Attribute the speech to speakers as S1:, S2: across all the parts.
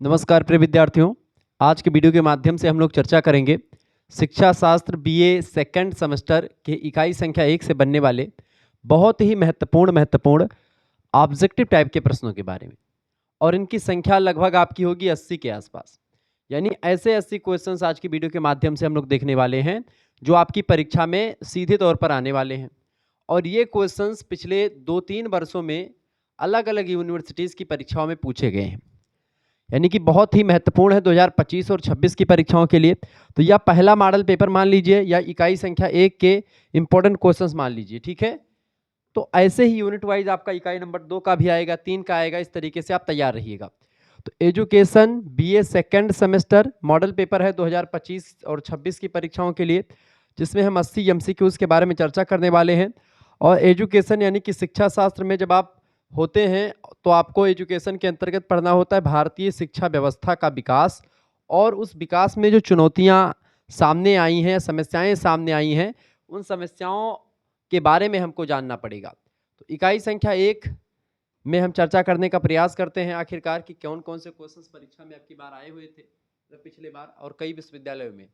S1: नमस्कार प्रिय विद्यार्थियों। आज के वीडियो के माध्यम से हम लोग चर्चा करेंगे शिक्षा शास्त्र बीए सेकंड सेमेस्टर के इकाई संख्या 1 से बनने वाले बहुत ही महत्वपूर्ण ऑब्जेक्टिव टाइप के प्रश्नों के बारे में। और इनकी संख्या लगभग आपकी होगी 80 के आसपास। यानी ऐसे 80 क्वेश्चंस आज की वीडियो के माध्यम से हम लोग देखने वाले हैं जो आपकी परीक्षा में सीधे तौर पर आने वाले हैं। और ये क्वेश्चंस पिछले 2-3 वर्षों में अलग अलग यूनिवर्सिटीज़ की परीक्षाओं में पूछे गए हैं, यानी कि बहुत ही महत्वपूर्ण है 2025 और 26 की परीक्षाओं के लिए। तो यह पहला मॉडल पेपर मान लीजिए या इकाई संख्या 1 के इंपॉर्टेंट क्वेश्चंस मान लीजिए, ठीक है। तो ऐसे ही यूनिट वाइज आपका इकाई नंबर 2 का भी आएगा, 3 का आएगा, इस तरीके से आप तैयार रहिएगा। तो education BA second semester model paper है 2025 और 26 की परीक्षाओं के लिए, जिसमें हम 80 एमसीक्यूज के बारे में चर्चा करने वाले हैं। और एजुकेशन यानी कि शिक्षा शास्त्र में जब आप होते हैं तो आपको एजुकेशन के अंतर्गत पढ़ना होता है भारतीय शिक्षा व्यवस्था का विकास, और उस विकास में जो चुनौतियां सामने आई हैं, समस्याएं सामने आई हैं, उन समस्याओं के बारे में हमको जानना पड़ेगा। तो इकाई संख्या 1 में हम चर्चा करने का प्रयास करते हैं आखिरकार कि कौन कौन से क्वेश्चंस परीक्षा में आपकी बार आए हुए थे पिछले बार और कई विश्वविद्यालयों में।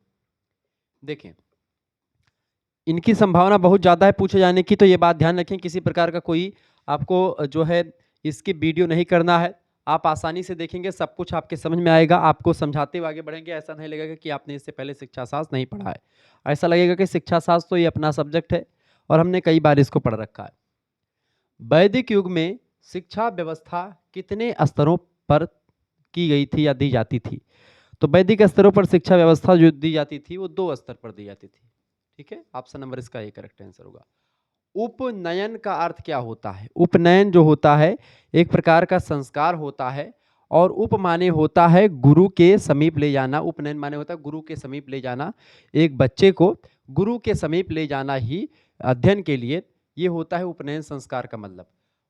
S1: देखें, इनकी संभावना बहुत ज़्यादा है पूछे जाने की, तो ये बात ध्यान रखें किसी प्रकार का कोई आपको जो है इसकी वीडियो नहीं करना है। आप आसानी से देखेंगे, सब कुछ आपके समझ में आएगा, आपको समझाते हुए आगे बढ़ेंगे। ऐसा नहीं लगेगा कि आपने इससे पहले शिक्षा शास्त्र नहीं पढ़ा है, ऐसा लगेगा कि शिक्षा शास्त्र तो ये अपना सब्जेक्ट है और हमने कई बार इसको पढ़ रखा है। वैदिक युग में शिक्षा व्यवस्था कितने स्तरों पर की गई थी या दी जाती थी? तो वैदिक स्तरों पर शिक्षा व्यवस्था जो दी जाती थी वो 2 स्तर पर दी जाती थी, ठीक है। ऑप्शन नंबर इसका ये करेक्ट आंसर होगा। उपनयन का अर्थ क्या होता है? उपनयन जो होता है एक प्रकार का संस्कार होता है, और उप माने होता है गुरु के समीप ले जाना। उपनयन माने होता है गुरु के समीप ले जाना, एक बच्चे को गुरु के समीप ले जाना ही अध्ययन के लिए, ये होता है उपनयन संस्कार का मतलब।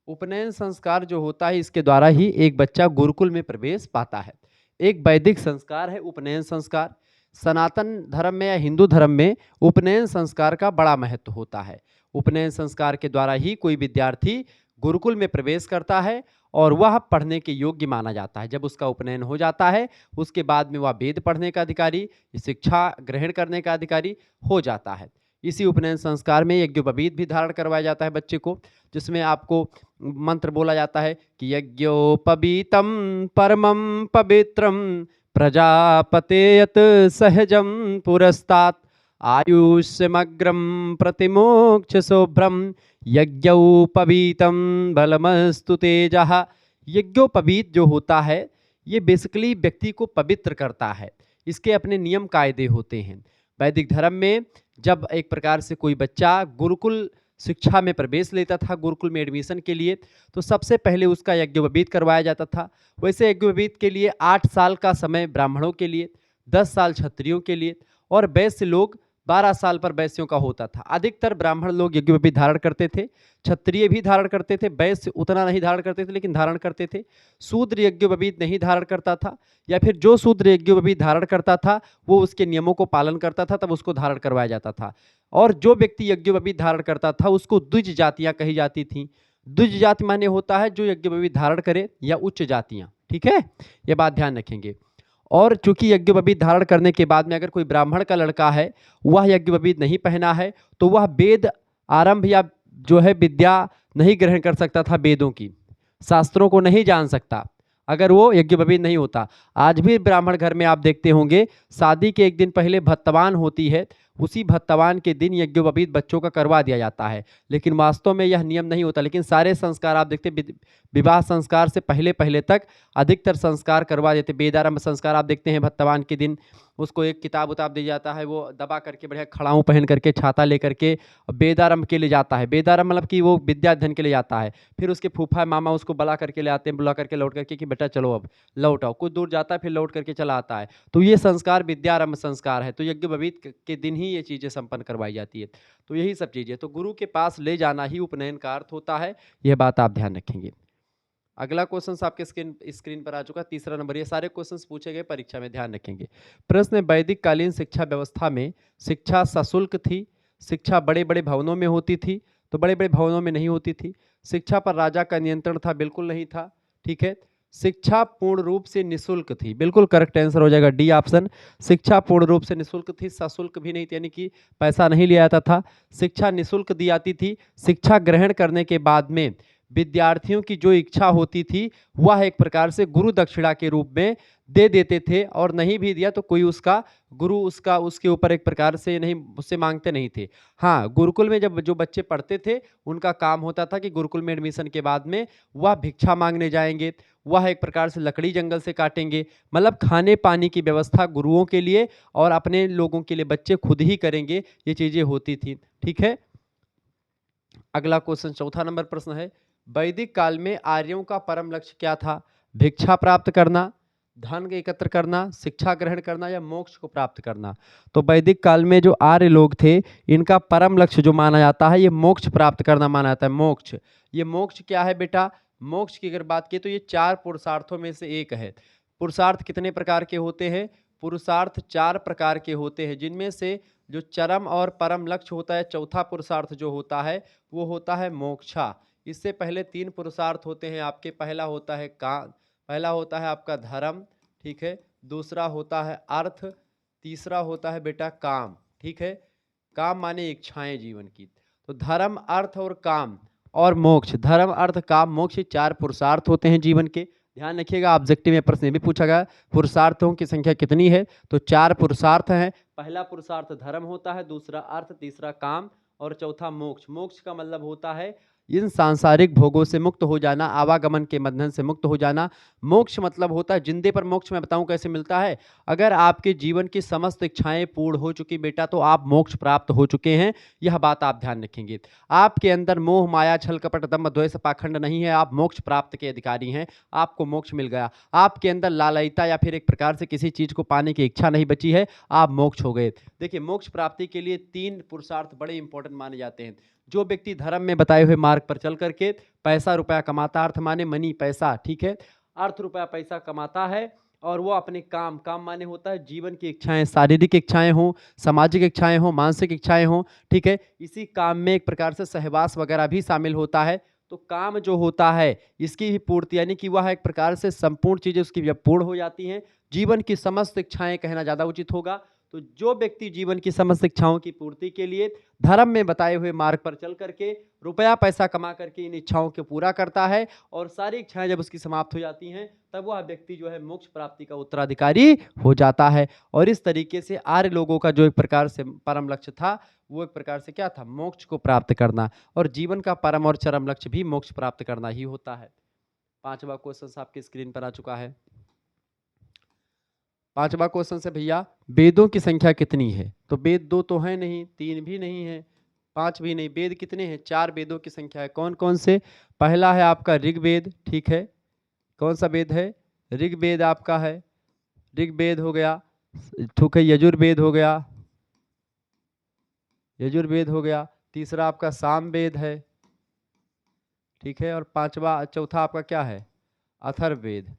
S1: उपनयन संस्कार जो होता है इसके द्वारा ही एक बच्चा गुरुकुल में प्रवेश पाता है। एक वैदिक संस्कार है उपनयन संस्कार। सनातन धर्म में या हिंदू धर्म में उपनयन संस्कार का बड़ा महत्व होता है। उपनयन संस्कार के द्वारा ही कोई विद्यार्थी गुरुकुल में प्रवेश करता है और वह पढ़ने के योग्य माना जाता है। जब उसका उपनयन हो जाता है उसके बाद में वह वेद पढ़ने का अधिकारी, शिक्षा ग्रहण करने का अधिकारी हो जाता है। इसी उपनयन संस्कार में यज्ञोपवीत भी धारण करवाया जाता है बच्चे को, जिसमें आपको मंत्र बोला जाता है कि यज्ञोपवीतम परमं पवित्रम प्रजापतेयत सहजम पुरस्तात् आयुष्यमग्रम प्रतिमोक्ष शुभ्रम यज्ञोपवीतम बलमस्तु तेजः। यज्ञोपवीत जो होता है ये बेसिकली व्यक्ति को पवित्र करता है, इसके अपने नियम कायदे होते हैं। वैदिक धर्म में जब एक प्रकार से कोई बच्चा गुरुकुल शिक्षा में प्रवेश लेता था, गुरुकुल में एडमिशन के लिए, तो सबसे पहले उसका यज्ञोपवीत करवाया जाता था। वैसे यज्ञोपवीत के लिए 8 साल का समय ब्राह्मणों के लिए, 10 साल क्षत्रियों के लिए, और वैश्य लोग 12 साल पर वैश्यों का होता था। अधिकतर ब्राह्मण लोग यज्ञोपवीत धारण करते थे, क्षत्रिय भी धारण करते थे, वैश्य उतना नहीं धारण करते थे लेकिन धारण करते थे। शूद्र यज्ञोपवीत नहीं धारण करता था, या फिर जो शूद्र यज्ञोपवीत धारण करता था वो उसके नियमों को पालन करता था, तब उसको धारण करवाया जाता था। और जो व्यक्ति यज्ञोपवीत धारण करता था उसको द्विज जातियां कही जाती थीं। द्विज जाति माने होता है जो यज्ञोपवीत धारण करे, या उच्च जातियां, ठीक है, ये बात ध्यान रखेंगे। और चूंकि यज्ञोपवीत धारण करने के बाद में अगर कोई ब्राह्मण का लड़का है वह यज्ञोपवीत नहीं पहना है तो वह वेद आरंभ या जो है विद्या नहीं ग्रहण कर सकता था, वेदों की शास्त्रों को नहीं जान सकता अगर वो यज्ञोपवीत नहीं होता। आज भी ब्राह्मण घर में आप देखते होंगे शादी के एक दिन पहले भत्तवान होती है, उसी भत्तवान के दिन यज्ञोपवीत बच्चों का करवा दिया जाता है, लेकिन वास्तव में यह नियम नहीं होता। लेकिन सारे संस्कार आप देखते, विवाह संस्कार से पहले पहले तक अधिकतर संस्कार करवा देते। वेदारंभ संस्कार आप देखते हैं भत्तवान के दिन उसको एक किताब उताब दी जाता है, वो दबा करके बढ़िया खड़ाऊँ पहन करके छाता लेकर के वेदारंभ के लिए जाता है। वेदारंभ मतलब कि वो विद्या अध्ययन के लिए जाता है। फिर उसके फूफा मामा उसको बुला करके ले आते हैं, बुला करके लौट करके कि बेटा चलो अब लौट आओ। कुछ दूर जाता है फिर लौट करके चला आता है। तो ये संस्कार विद्यारंभ संस्कार है। तो यज्ञोपवीत के दिन ही ये चीज़ें संपन्न करवाई जाती है। तो यही सब चीज़ें तो गुरु के पास ले जाना ही उपनयन का अर्थ होता है, यह बात आप ध्यान रखेंगे। अगला क्वेश्चन आपके स्क्रीन पर आ चुका, तीसरा नंबर। ये सारे क्वेश्चंस पूछे गए परीक्षा में, ध्यान रखेंगे। प्रश्न: वैदिक कालीन शिक्षा व्यवस्था में शिक्षा सशुल्क थी? शिक्षा बड़े बड़े भवनों में होती थी? तो बड़े बड़े भवनों में नहीं होती थी। शिक्षा पर राजा का नियंत्रण था? बिल्कुल नहीं था, ठीक है। शिक्षा पूर्ण रूप से निःशुल्क थी। बिल्कुल करेक्ट आंसर हो जाएगा डी ऑप्शन। शिक्षा पूर्ण रूप से निःशुल्क थी, सशुल्क भी नहीं थी, यानी कि पैसा नहीं लिया जाता था। शिक्षा निःशुल्क दी जाती थी। शिक्षा ग्रहण करने के बाद में विद्यार्थियों की जो इच्छा होती थी वह एक प्रकार से गुरु दक्षिणा के रूप में दे देते थे, और नहीं भी दिया तो कोई उसका गुरु उसका उसके ऊपर एक प्रकार से नहीं उससे मांगते नहीं थे। हाँ, गुरुकुल में जब जो बच्चे पढ़ते थे उनका काम होता था कि गुरुकुल में एडमिशन के बाद में वह भिक्षा मांगने जाएंगे, वह एक प्रकार से लकड़ी जंगल से काटेंगे, मतलब खाने पानी की व्यवस्था गुरुओं के लिए और अपने लोगों के लिए बच्चे खुद ही करेंगे, ये चीजें होती थी। ठीक है, अगला क्वेश्चन चौथा नंबर प्रश्न है, वैदिक काल में आर्यों का परम लक्ष्य क्या था? भिक्षा प्राप्त करना, धन एकत्र करना, शिक्षा ग्रहण करना, या मोक्ष को प्राप्त करना? तो वैदिक काल में जो आर्य लोग थे इनका परम लक्ष्य जो माना जाता है ये मोक्ष प्राप्त करना माना जाता है। मोक्ष, ये मोक्ष क्या है बेटा? मोक्ष की अगर बात की तो ये चार पुरुषार्थों में से एक है। पुरुषार्थ कितने प्रकार के होते हैं? पुरुषार्थ चार प्रकार के होते हैं, जिनमें से जो चरम और परम लक्ष्य होता है, चौथा पुरुषार्थ जो होता है वो होता है मोक्षा। इससे पहले तीन पुरुषार्थ होते हैं आपके। पहला होता है काम, पहला होता है आपका धर्म, ठीक है, दूसरा होता है अर्थ, तीसरा होता है बेटा काम। ठीक है, काम माने इच्छाएं जीवन की। तो धर्म, अर्थ और काम और मोक्ष, धर्म अर्थ काम मोक्ष, चार पुरुषार्थ होते हैं जीवन के। ध्यान रखिएगा, ऑब्जेक्टिव में प्रश्न भी पूछा गया पुरुषार्थों की संख्या कितनी है, तो चार पुरुषार्थ हैं। पहला पुरुषार्थ धर्म होता है, दूसरा अर्थ, तीसरा काम और चौथा मोक्ष। मोक्ष का मतलब होता है इन सांसारिक भोगों से मुक्त हो जाना, आवागमन के बंधन से मुक्त हो जाना। मोक्ष मतलब होता है जिंदे पर मोक्ष। मैं बताऊं कैसे मिलता है? अगर आपके जीवन की समस्त इच्छाएं पूर्ण हो चुकी बेटा तो आप मोक्ष प्राप्त हो चुके हैं, यह बात आप ध्यान रखेंगे। आपके अंदर मोह माया छल कपट दम्भ द्वेष पाखंड नहीं है, आप मोक्ष प्राप्त के अधिकारी हैं, आपको मोक्ष मिल गया। आपके अंदर लालयता या फिर एक प्रकार से किसी चीज को पाने की इच्छा नहीं बची है, आप मोक्ष हो गए। देखिए, मोक्ष प्राप्ति के लिए तीन पुरुषार्थ बड़े इंपॉर्टेंट माने जाते हैं। जो व्यक्ति धर्म में बताए हुए मार्ग पर चल करके पैसा रुपया कमाता, अर्थ माने मनी पैसा, ठीक है, अर्थ रुपया पैसा कमाता है, और वो अपने काम, काम माने होता है जीवन की इच्छाएं, शारीरिक इच्छाएं हों, सामाजिक इच्छाएं हों, मानसिक इच्छाएं हों, ठीक है, इसी काम में एक प्रकार से सहवास वगैरह भी शामिल होता है। तो काम जो होता है इसकी ही पूर्ति, यानी कि वह एक प्रकार से संपूर्ण चीजें उसकी जब पूर्ण हो जाती हैं, जीवन की समस्त इच्छाएं कहना ज्यादा उचित होगा। तो जो व्यक्ति जीवन की समस्त इच्छाओं की पूर्ति के लिए धर्म में बताए हुए मार्ग पर चल करके रुपया पैसा कमा करके इन इच्छाओं को पूरा करता है, और सारी इच्छाएं जब उसकी समाप्त हो जाती हैं, तब वह व्यक्ति जो है मोक्ष प्राप्ति का उत्तराधिकारी हो जाता है। और इस तरीके से आर्य लोगों का जो एक प्रकार से परम लक्ष्य था वो एक प्रकार से क्या था? मोक्ष को प्राप्त करना। और जीवन का परम और चरम लक्ष्य भी मोक्ष प्राप्त करना ही होता है। पांचवा क्वेश्चन आपकी स्क्रीन पर आ चुका है। पांचवा क्वेश्चन से भैया, वेदों की संख्या कितनी है? तो वेद दो तो है नहीं, तीन भी नहीं है, पांच भी नहीं, वेद कितने हैं? चार वेदों की संख्या है। कौन कौन से? पहला है आपका ऋग्वेद, ठीक है, कौन सा वेद है? ऋग्वेद आपका है, ऋग्वेद हो गया, ठीक है, यजुर्वेद हो गया, यजुर्वेद हो गया, तीसरा आपका सामवेद है, ठीक है, और पांचवा चौथा आपका क्या है? अथर्ववेद,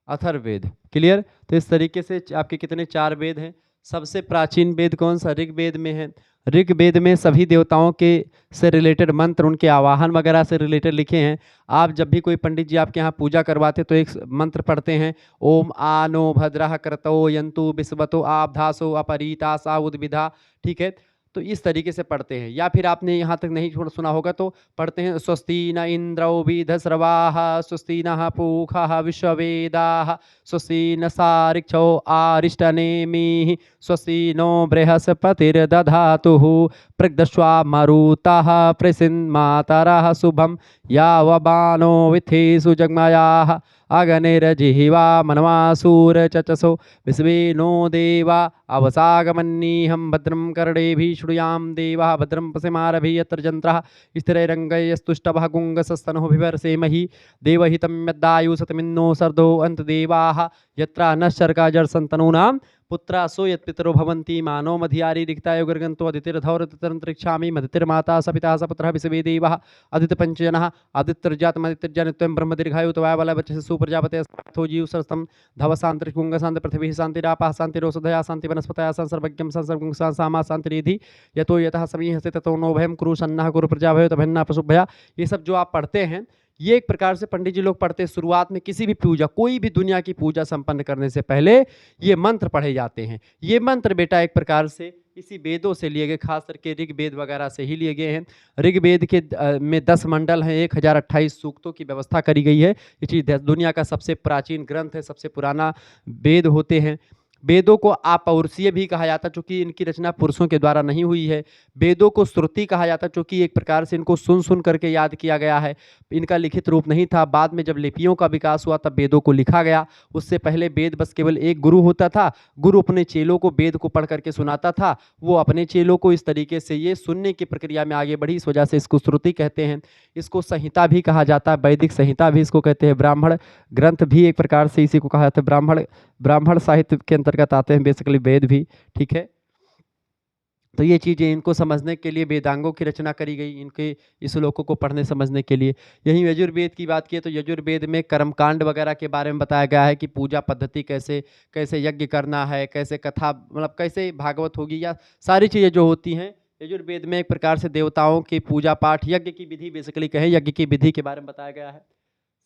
S1: अथर्ववेद। क्लियर? तो इस तरीके से आपके कितने? चार वेद हैं। सबसे प्राचीन वेद कौन सा? ऋग्वेद में है। ऋग्वेद में सभी देवताओं के से रिलेटेड मंत्र, उनके आवाहन वगैरह से रिलेटेड लिखे हैं। आप जब भी कोई पंडित जी आपके यहाँ पूजा करवाते तो एक मंत्र पढ़ते हैं, ओम आनो भद्रः क्रतो यंतु विश्वतो आबधासो अपरीता सा उद्विधा, ठीक है, तो इस तरीके से पढ़ते हैं। या फिर आपने यहाँ तक नहीं सुना होगा तो पढ़ते हैं, स्वस्ति न इंद्रो विधस्रवाः स्वस्ति नः पूषा विश्ववेदाः स्वस्ति न सारिक्षो आरिष्टनेमिः स्वस्ति नो बृहस्पतिर्दधातुः प्रग्दश्वा मरुतः प्रसिन्मातरः शुभं यावबानो विथेषु जग्मयाः अगनिर्जिह्वा मनवासूरचचसो विश्वे नो देवा अवसागमन्नीहं भद्रं कर्णेभिः शृणुयाम देवाः भद्रं पश्यमारभिः यत्र जन्त्रः स्थिरैरङ्गैस्तुष्टवः गुङ्गसस्तनोः बिभर्सेमहि देवहितं यद्दायुः शतमिन्नो सर्दो अन्तदेवाः यत्र नश्चर्का जडसन्तनूनां पुत्रासो यत्पितरो भवन्ति मानो मधियारी रिक्ताय गर्गन्तो अदितिर्धौरतिरन्तरिक्षामि मदितिर्माता स पिता स पुत्रः विश्वे देवः अदितिपञ्चजनः आदित्यर्जातमदित्यर्जनित्यं ब्रह्मदीर्घायु तवाबलवचः सुप्रजापते स्थो जीवसरस्तं धवसान्तरिकुङ्गशान्ति पृथिवीः शान्तिरापः शान्तिरोषधया शान्ति वनस्पतयः सर्वज्ञं सर्वं सामा शान्तिरिधि यतो यतः समीहसे ततो नो भयं कुरु सन्नः कुरु प्रजाभयो तभिन्ना पशुभया। ये सब जो आप पढ़ते हैं ये एक प्रकार से पंडित जी लोग पढ़ते हैं शुरुआत में किसी भी पूजा, कोई भी दुनिया की पूजा संपन्न करने से पहले ये मंत्र पढ़े जाते हैं। ये मंत्र बेटा एक प्रकार से इसी वेदों से लिए गए, खास करके ऋग्वेद वगैरह से ही लिए गए हैं। ऋग्वेद के में 10 मंडल हैं, 1028 सूक्तों की व्यवस्था करी गई है। ये चीज़ दुनिया का सबसे प्राचीन ग्रंथ है, सबसे पुराना वेद होते हैं। वेदों को अपौरुषीय भी कहा जाता चूँकि इनकी रचना पुरुषों के द्वारा नहीं हुई है। वेदों को श्रुति कहा जाता चूँकि एक प्रकार से इनको सुन सुन करके याद किया गया है, इनका लिखित रूप नहीं था। बाद में जब लिपियों का विकास हुआ तब वेदों को लिखा गया। उससे पहले वेद बस केवल एक गुरु होता था, गुरु अपने चेलों को वेद को पढ़ करके सुनाता था, वो अपने चेलों को इस तरीके से ये सुनने की प्रक्रिया में आगे बढ़ी, इस वजह से इसको श्रुति कहते हैं। इसको संहिता भी कहा जाता है, वैदिक संहिता भी इसको कहते हैं। ब्राह्मण ग्रंथ भी एक प्रकार से इसी को कहा जाता है, ब्राह्मण साहित्य के अंतर्गत आते हैं बेसिकली वेद भी, ठीक है। तो ये चीज़ें इनको समझने के लिए वेदांगों की रचना करी गई, इनके इस श्लोकों को पढ़ने समझने के लिए। यहीं यजुर्वेद की बात की तो यजुर्वेद में कर्मकांड वगैरह के बारे में बताया गया है कि पूजा पद्धति कैसे कैसे यज्ञ करना है, कैसे कथा मतलब कैसे भागवत होगी, या सारी चीज़ें जो होती हैं यजुर्वेद में एक प्रकार से देवताओं की पूजा पाठ, यज्ञ की विधि बेसिकली कहें, यज्ञ की विधि के बारे में बताया गया है।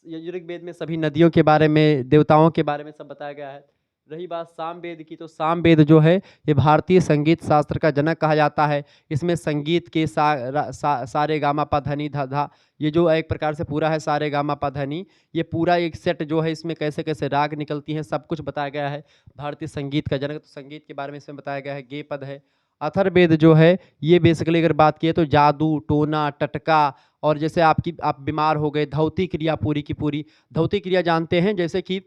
S1: यजुर्वेद में सभी नदियों के बारे में, देवताओं के बारे में सब बताया गया है। रही बात सामवेद की तो सामवेद जो है ये भारतीय संगीत शास्त्र का जनक कहा जाता है। इसमें संगीत के सारे गामा पा धनी धा धा, ये जो एक प्रकार से पूरा है सारे गामा पा धनी, ये पूरा एक सेट जो है इसमें कैसे कैसे राग निकलती हैं सब कुछ बताया गया है। भारतीय संगीत का जनक, तो संगीत के बारे में इसमें बताया गया है। गे पद है। अथर्ववेद जो है ये बेसिकली अगर बात किए तो जादू टोना टटका, और जैसे आप बीमार हो गए, धौती क्रिया पूरी की पूरी। धौती क्रिया जानते हैं, जैसे कि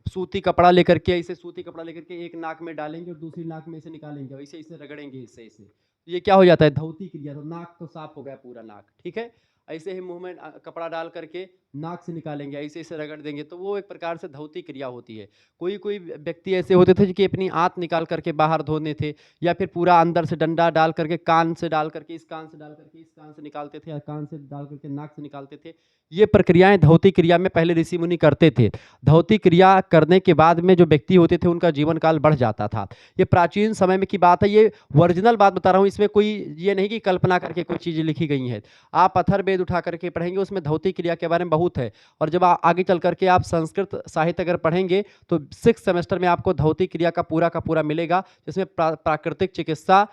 S1: सूती कपड़ा लेकर के, ऐसे सूती कपड़ा लेकर के एक नाक में डालेंगे और दूसरी नाक में इसे निकालेंगे, वैसे इसे रगड़ेंगे इससे इसे, तो ये क्या हो जाता है धौती क्रिया। तो नाक तो साफ हो गया पूरा नाक, ठीक है। ऐसे ही मुंह में कपड़ा डाल करके नाक से निकालेंगे, ऐसे इसे रगड़ देंगे, तो वो एक प्रकार से धौती क्रिया होती है। कोई कोई व्यक्ति ऐसे होते थे कि अपनी आंत निकाल करके बाहर धोने थे, या फिर पूरा अंदर से डंडा डाल करके कान से डाल करके इस कान से डाल करके इस कान से निकालते थे, या कान से डाल करके नाक से निकालते थे। ये प्रक्रियाएं धौती क्रिया में पहले ऋषि मुनि करते थे। धौती क्रिया करने के बाद में जो व्यक्ति होते थे उनका जीवन काल बढ़ जाता था। ये प्राचीन समय में की बात है, ये ओरिजिनल बात बता रहा हूँ, इसमें कोई ये नहीं कि कल्पना करके कोई चीज़ें लिखी गई हैं। आप अथर्ववेद उठा करके पढ़ेंगे, उसमें धौती क्रिया के बारे में बहुत है। और जब आगे चल करके आप संस्कृत साहित्य अगर पढ़ेंगे तो 6 सेमेस्टर में आपको धौती क्रिया का पूरा मिलेगा, जिसमें प्राकृतिक चिकित्सा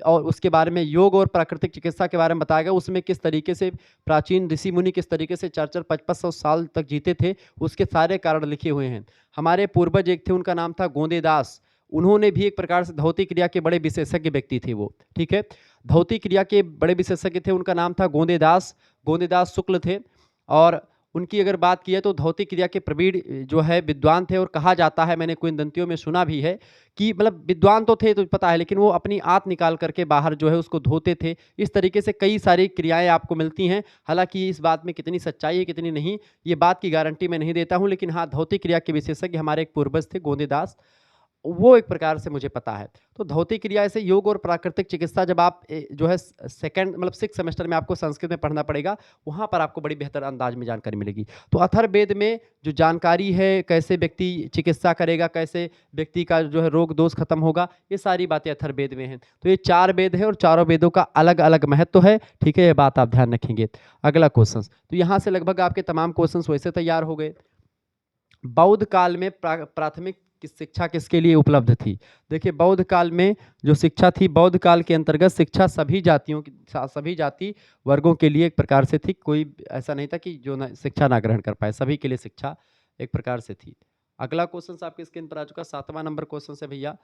S1: और उसके बारे में योग और प्राकृतिक चिकित्सा के बारे में बताया गया। उसमें किस तरीके से प्राचीन ऋषि मुनि किस तरीके से 400 500 साल तक जीते थे, उसके सारे कारण लिखे हुए हैं। हमारे पूर्वज एक थे, उनका नाम था गोंदेदास। उन्होंने भी एक प्रकार से धौती क्रिया के बड़े विशेषज्ञ व्यक्ति थे वो, ठीक है। धौती क्रिया के बड़े विशेषज्ञ थे, उनका नाम था गोंदेदास, गोंदेदास शुक्ल थे। और उनकी अगर बात की है तो धौती क्रिया के प्रवीण जो है विद्वान थे, और कहा जाता है, मैंने किंवदंतियों में सुना भी है कि मतलब विद्वान तो थे तो पता है, लेकिन वो अपनी आंत निकाल करके बाहर जो है उसको धोते थे। इस तरीके से कई सारी क्रियाएं आपको मिलती हैं। हालांकि इस बात में कितनी सच्चाई है कितनी नहीं, ये बात की गारंटी मैं नहीं देता हूं, लेकिन हाँ धौती क्रिया के विशेषज्ञ हमारे एक पूर्वज थे गोंदेदास, वो एक प्रकार से मुझे पता है। तो धौती क्रिया से योग और प्राकृतिक चिकित्सा जब आप जो है सेकंड मतलब 6 सेमेस्टर में आपको संस्कृत में पढ़ना पड़ेगा, वहाँ पर आपको बड़ी बेहतर अंदाज में जानकारी मिलेगी। तो अथर्ववेद में जो जानकारी है, कैसे व्यक्ति चिकित्सा करेगा, कैसे व्यक्ति का जो है रोग दोष खत्म होगा, ये सारी बातें अथर्ववेद में हैं। तो ये 4 वेद है और चारों वेदों का अलग अलग महत्व है, ठीक है, ये बात आप ध्यान रखेंगे। अगला क्वेश्चन, तो यहाँ से लगभग आपके तमाम क्वेश्चन वैसे तैयार हो गए। बौद्ध काल में प्राथमिक शिक्षा किसके लिए उपलब्ध थी? देखिए बौद्ध काल में जो शिक्षा थी, बौद्ध काल के अंतर्गत शिक्षा सभी जातियों की, सभी जाति वर्गों के लिए एक प्रकार से थी। कोई ऐसा नहीं था कि जो शिक्षा ना ग्रहण कर पाए, सभी के लिए शिक्षा एक प्रकार से थी। अगला क्वेश्चन आपके स्क्रीन पर आ चुका, 7वां नंबर क्वेश्चन से भैया।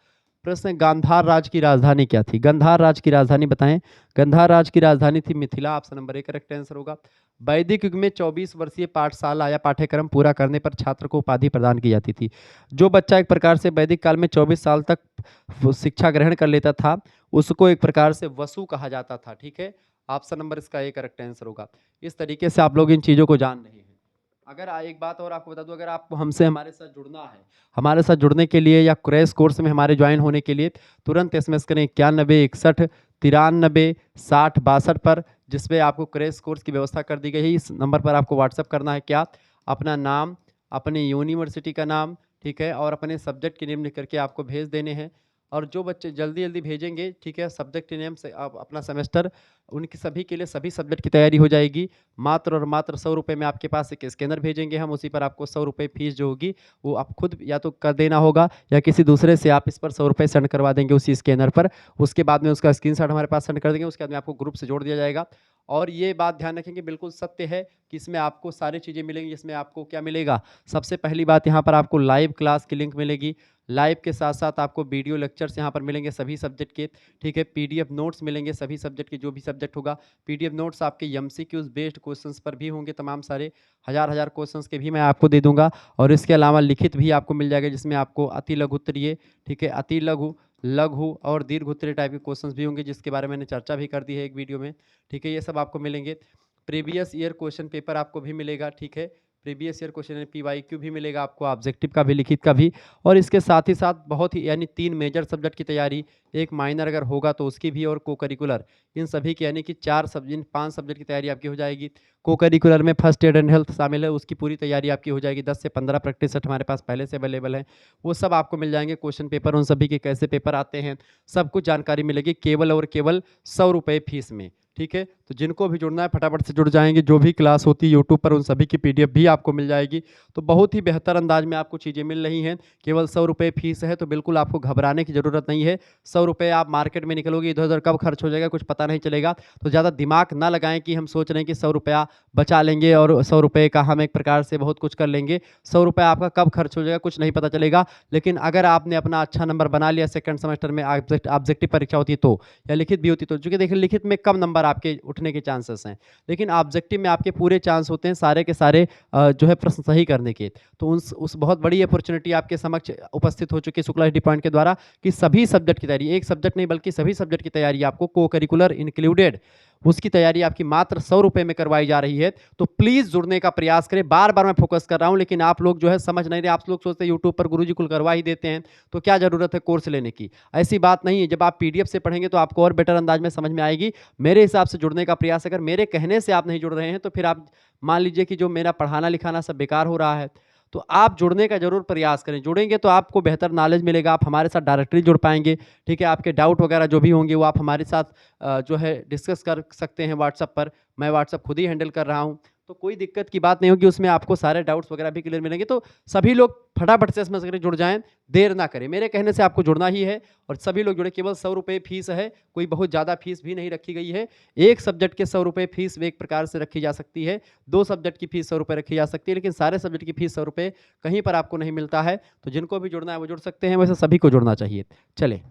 S1: प्रश्न है, गांधार राज की राजधानी क्या थी? गांधार राज की राजधानी बताएं। गांधार राज की राजधानी थी Mithila, option number 1 correct answer होगा। वैदिक युग में 24 वर्षीय पाठशाला या पाठ्यक्रम पूरा करने पर छात्र को उपाधि प्रदान की जाती थी। जो बच्चा एक प्रकार से वैदिक काल में 24 साल तक शिक्षा ग्रहण कर लेता था, उसको एक प्रकार से वसु कहा जाता था, ठीक है। ऑप्शन नंबर इसका 1 करेक्ट आंसर होगा। इस तरीके से आप लोग इन चीज़ों को जान रहे हैं। अगर एक बात और आपको बता दूं, अगर आपको हमसे हमारे साथ जुड़ना है, हमारे साथ जुड़ने के लिए या क्रैश कोर्स में हमारे ज्वाइन होने के लिए तुरंत एसएमएस करें 9161 93 60 62 पर, जिसपे आपको क्रैश कोर्स की व्यवस्था कर दी गई है। इस नंबर पर आपको व्हाट्सअप करना है, क्या अपना नाम, अपनी यूनिवर्सिटी का नाम, ठीक है, और अपने सब्जेक्ट के नेम लिख करके आपको भेज देने हैं। और जो बच्चे जल्दी जल्दी भेजेंगे, ठीक है, सब्जेक्ट के नेम से आप अपना सेमेस्टर, उनकी सभी के लिए सभी सब्जेक्ट की तैयारी हो जाएगी। मात्र और मात्र 100 रुपये में आपके पास एक स्कैनर भेजेंगे हम, उसी पर आपको 100 रुपये फीस जो होगी वो आप खुद या तो कर देना होगा, या किसी दूसरे से आप इस पर 100 रुपये सेंड करवा देंगे उसी स्कैनर पर। उसके बाद में उसका स्क्रीनशॉट हमारे पास सेंड कर देंगे, उसके बाद में आपको ग्रुप से जोड़ दिया जाएगा। और ये बात ध्यान रखेंगे, बिल्कुल सत्य है कि इसमें आपको सारी चीज़ें मिलेंगी। इसमें आपको क्या मिलेगा, सबसे पहली बात यहाँ पर आपको लाइव क्लास की लिंक मिलेगी। लाइव के साथ साथ आपको वीडियो लेक्चर्स यहाँ पर मिलेंगे सभी सब्जेक्ट के, ठीक है, पीडीएफ नोट्स मिलेंगे सभी सब्जेक्ट के, जो भी सब्जेक्ट होगा। पीडीएफ नोट्स आपके एमसीक्यूज बेस्ड क्वेश्चंस पर भी होंगे, तमाम सारे हज़ार हज़ार क्वेश्चंस के भी मैं आपको दे दूंगा। और इसके अलावा लिखित भी आपको मिल जाएगा, जिसमें आपको अति लघु उत्तरीय, ठीक है, अति लघु, लघु और दीर्घ उत्तरीय टाइप के क्वेश्चंस भी होंगे, जिसके बारे में मैंने चर्चा भी कर दी है एक वीडियो में, ठीक है। ये सब आपको मिलेंगे। प्रीवियस ईयर क्वेश्चन पेपर आपको भी मिलेगा, ठीक है, प्रीवियस ईयर क्वेश्चन पीवाईक्यू भी मिलेगा आपको, ऑब्जेक्टिव का भी, लिखित का भी। और इसके साथ ही साथ बहुत ही, यानी 3 मेजर सब्जेक्ट की तैयारी, एक माइनर अगर होगा तो उसकी भी, और को करिकुलर, इन सभी की, यानी कि 5 सब्जेक्ट की तैयारी आपकी हो जाएगी। को करिकुलर में फर्स्ट एड एंड हेल्थ शामिल है, उसकी पूरी तैयारी आपकी हो जाएगी। 10 से 15 प्रैक्टिस सेट हमारे पास पहले से अवेलेबल है, वो सब आपको मिल जाएंगे। क्वेश्चन पेपर उन सभी के कैसे पेपर आते हैं, सब कुछ जानकारी मिलेगी केवल और केवल 100 रुपये फीस में, ठीक है। तो जिनको भी जुड़ना है फटाफट से जुड़ जाएंगे। जो भी क्लास होती है यूट्यूब पर, उन सभी की पीडीएफ भी आपको मिल जाएगी। तो बहुत ही बेहतर अंदाज में आपको चीज़ें मिल रही हैं। केवल 100 रुपये फीस है, तो बिल्कुल आपको घबराने की ज़रूरत नहीं है। 100 रुपये आप मार्केट में निकलोगे, इधर उधर कब खर्च हो जाएगा कुछ पता नहीं चलेगा। तो ज़्यादा दिमाग ना लगाएं कि हम सोच रहे हैं कि 100 रुपया बचा लेंगे और 100 रुपये का हम एक प्रकार से बहुत कुछ कर लेंगे। 100 रुपये आपका कब खर्च हो जाएगा कुछ नहीं पता चलेगा। लेकिन अगर आपने अपना अच्छा नंबर बना लिया सेकंड सेमेस्टर में, ऑब्जेक्टिव परीक्षा होती है तो, या लिखित भी होती तो, चूंकि देखिए लिखित में कम नंबर आपके उठने के चांसेस हैं, लेकिन ऑब्जेक्टिव में आपके पूरे चांस होते हैं सारे के सारे जो है प्रश्न सही करने के। तो उस बहुत बड़ी अपॉर्चुनिटी आपके समक्ष उपस्थित हो चुकी है शुक्ला स्टडी पॉइंट के द्वारा, कि सभी सब्जेक्ट की तैयारी, एक सब्जेक्ट नहीं बल्कि सभी सब्जेक्ट की तैयारी आपको को करिकुलर इंक्लूडेड, उसकी तैयारी आपकी मात्र 100 रुपये में करवाई जा रही है। तो प्लीज जुड़ने का प्रयास करें। बार बार मैं फोकस कर रहा हूं, लेकिन आप लोग जो है समझ नहीं रहे। आप लोग सोचते हैं यूट्यूब पर गुरुजी कुल करवा ही देते हैं, तो क्या जरूरत है कोर्स लेने की। ऐसी बात नहीं है। जब आप पीडीएफ से पढ़ेंगे तो आपको और बेटर अंदाज में समझ में आएगी। मेरे हिसाब से जुड़ने का प्रयास, अगर मेरे कहने से आप नहीं जुड़ रहे हैं तो फिर आप मान लीजिए कि जो मेरा पढ़ाना लिखाना सब बेकार हो रहा है। तो आप जुड़ने का जरूर प्रयास करें। जुड़ेंगे तो आपको बेहतर नॉलेज मिलेगा, आप हमारे साथ डायरेक्टली जुड़ पाएंगे, ठीक है। आपके डाउट वगैरह जो भी होंगे वो आप हमारे साथ जो है डिस्कस कर सकते हैं व्हाट्सएप पर। मैं व्हाट्सएप खुद ही हैंडल कर रहा हूँ, तो कोई दिक्कत की बात नहीं होगी। उसमें आपको सारे डाउट्स वगैरह भी क्लियर मिलेंगे। तो सभी लोग फटाफट से इसमें से जुड़ जाएं, देर ना करें। मेरे कहने से आपको जुड़ना ही है और सभी लोग जुड़े। केवल 100 रुपये फीस है, कोई बहुत ज़्यादा फीस भी नहीं रखी गई है। एक सब्जेक्ट के 100 रुपये फीस एक प्रकार से रखी जा सकती है, 2 सब्जेक्ट की फीस 100 रुपये रखी जा सकती है, लेकिन सारे सब्जेक्ट की फीस 100 रुपये कहीं पर आपको नहीं मिलता है। तो जिनको भी जुड़ना है वो जुड़ सकते हैं, वैसे सभी को जुड़ना चाहिए। चले,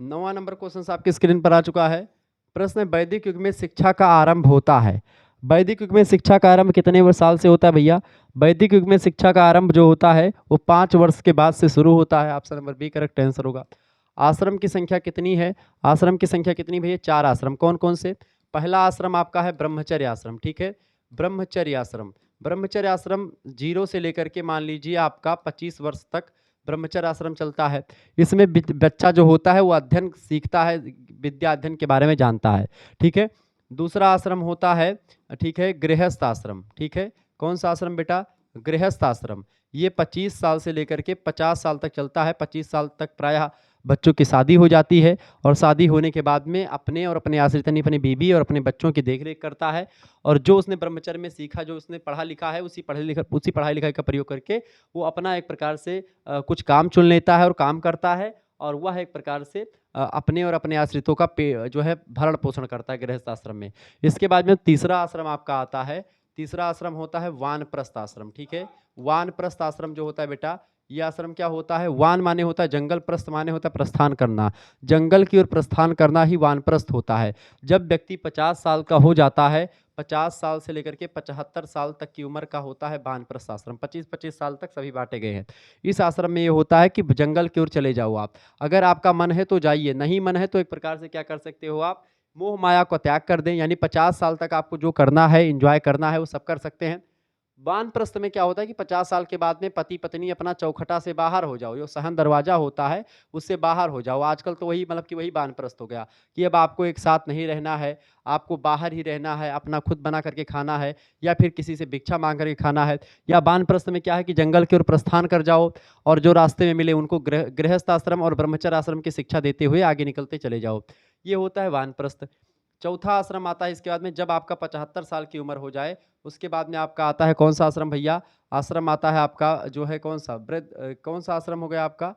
S1: 9वां नंबर क्वेश्चन आपकी स्क्रीन पर आ चुका है। प्रश्न है, वैदिक युग में शिक्षा का आरंभ होता है। वैदिक युग में शिक्षा का आरंभ कितने साल से होता है भैया? वैदिक युग में शिक्षा का आरंभ जो होता है वो 5 वर्ष के बाद से शुरू होता है। Option number B correct answer होगा। आश्रम की संख्या कितनी है? आश्रम की संख्या कितनी भैया? 4 आश्रम। कौन कौन से? पहला आश्रम आपका है ब्रह्मचर्य आश्रम, ठीक है, ब्रह्मचर्य आश्रम। ब्रह्मचर्य आश्रम 0 से लेकर के मान लीजिए आपका 25 वर्ष तक ब्रह्मचर्य आश्रम चलता है। इसमें बच्चा जो होता है वो अध्ययन सीखता है, विद्या अध्ययन के बारे में जानता है, ठीक है। दूसरा आश्रम होता है, ठीक है, गृहस्थ आश्रम, ठीक है। कौन सा आश्रम बेटा? गृहस्थ आश्रम। ये 25 साल से लेकर के 50 साल तक चलता है। 25 साल तक प्रायः बच्चों की शादी हो जाती है और शादी होने के बाद में अपने और अपने आश्रित यानी अपनी बीवी और अपने बच्चों की देखरेख करता है। और जो उसने ब्रह्मचर्य में सीखा, जो उसने पढ़ा लिखा है, उसी पढ़ाई लिखाई का प्रयोग करके वो अपना एक प्रकार से कुछ काम चुन लेता है और काम करता है। और वह एक प्रकार से अपने और अपने आश्रितों का जो है भरण पोषण करता है गृहस्थ आश्रम में। इसके बाद में तीसरा आश्रम आपका आता है। तीसरा आश्रम होता है वानप्रस्थ आश्रम, ठीक है। वानप्रस्थ आश्रम जो होता है बेटा, ये आश्रम क्या होता है? वान माने होता है जंगल, प्रस्थ माने होता है प्रस्थान करना। जंगल की ओर प्रस्थान करना ही वानप्रस्थ होता है। जब व्यक्ति 50 साल का हो जाता है, 50 साल से लेकर के 75 साल तक की उम्र का होता है वानप्रस्थ आश्रम। 25-25 साल तक सभी बांटे गए हैं। इस आश्रम में ये होता है कि जंगल की ओर चले जाओ आप। अगर आपका मन है तो जाइए, नहीं मन है तो एक प्रकार से क्या कर सकते हो आप, मोह माया को त्याग कर दें, यानी 50 साल तक आपको जो करना है, एंजॉय करना है, वो सब कर सकते हैं। वानप्रस्थ में क्या होता है कि 50 साल के बाद में पति पत्नी अपना चौखटा से बाहर हो जाओ, जो सहन दरवाजा होता है उससे बाहर हो जाओ। आजकल तो वही मतलब कि वही वानप्रस्थ हो गया कि अब आपको एक साथ नहीं रहना है, आपको बाहर ही रहना है, अपना खुद बना करके खाना है, या फिर किसी से भिक्षा मांग करके खाना है। या वानप्रस्थ में क्या है कि जंगल की ओर प्रस्थान कर जाओ और जो रास्ते में मिले उनको गृहस्थ आश्रम और ब्रह्मचर्य आश्रम की शिक्षा देते हुए आगे निकलते चले जाओ। ये होता है वानप्रस्थ। चौथा आश्रम आता है इसके बाद में, जब आपका 75 साल की उम्र हो जाए, उसके बाद में आपका आता है कौन सा आश्रम भैया? आश्रम आता है आपका जो है कौन सा कौन सा आश्रम हो गया आपका?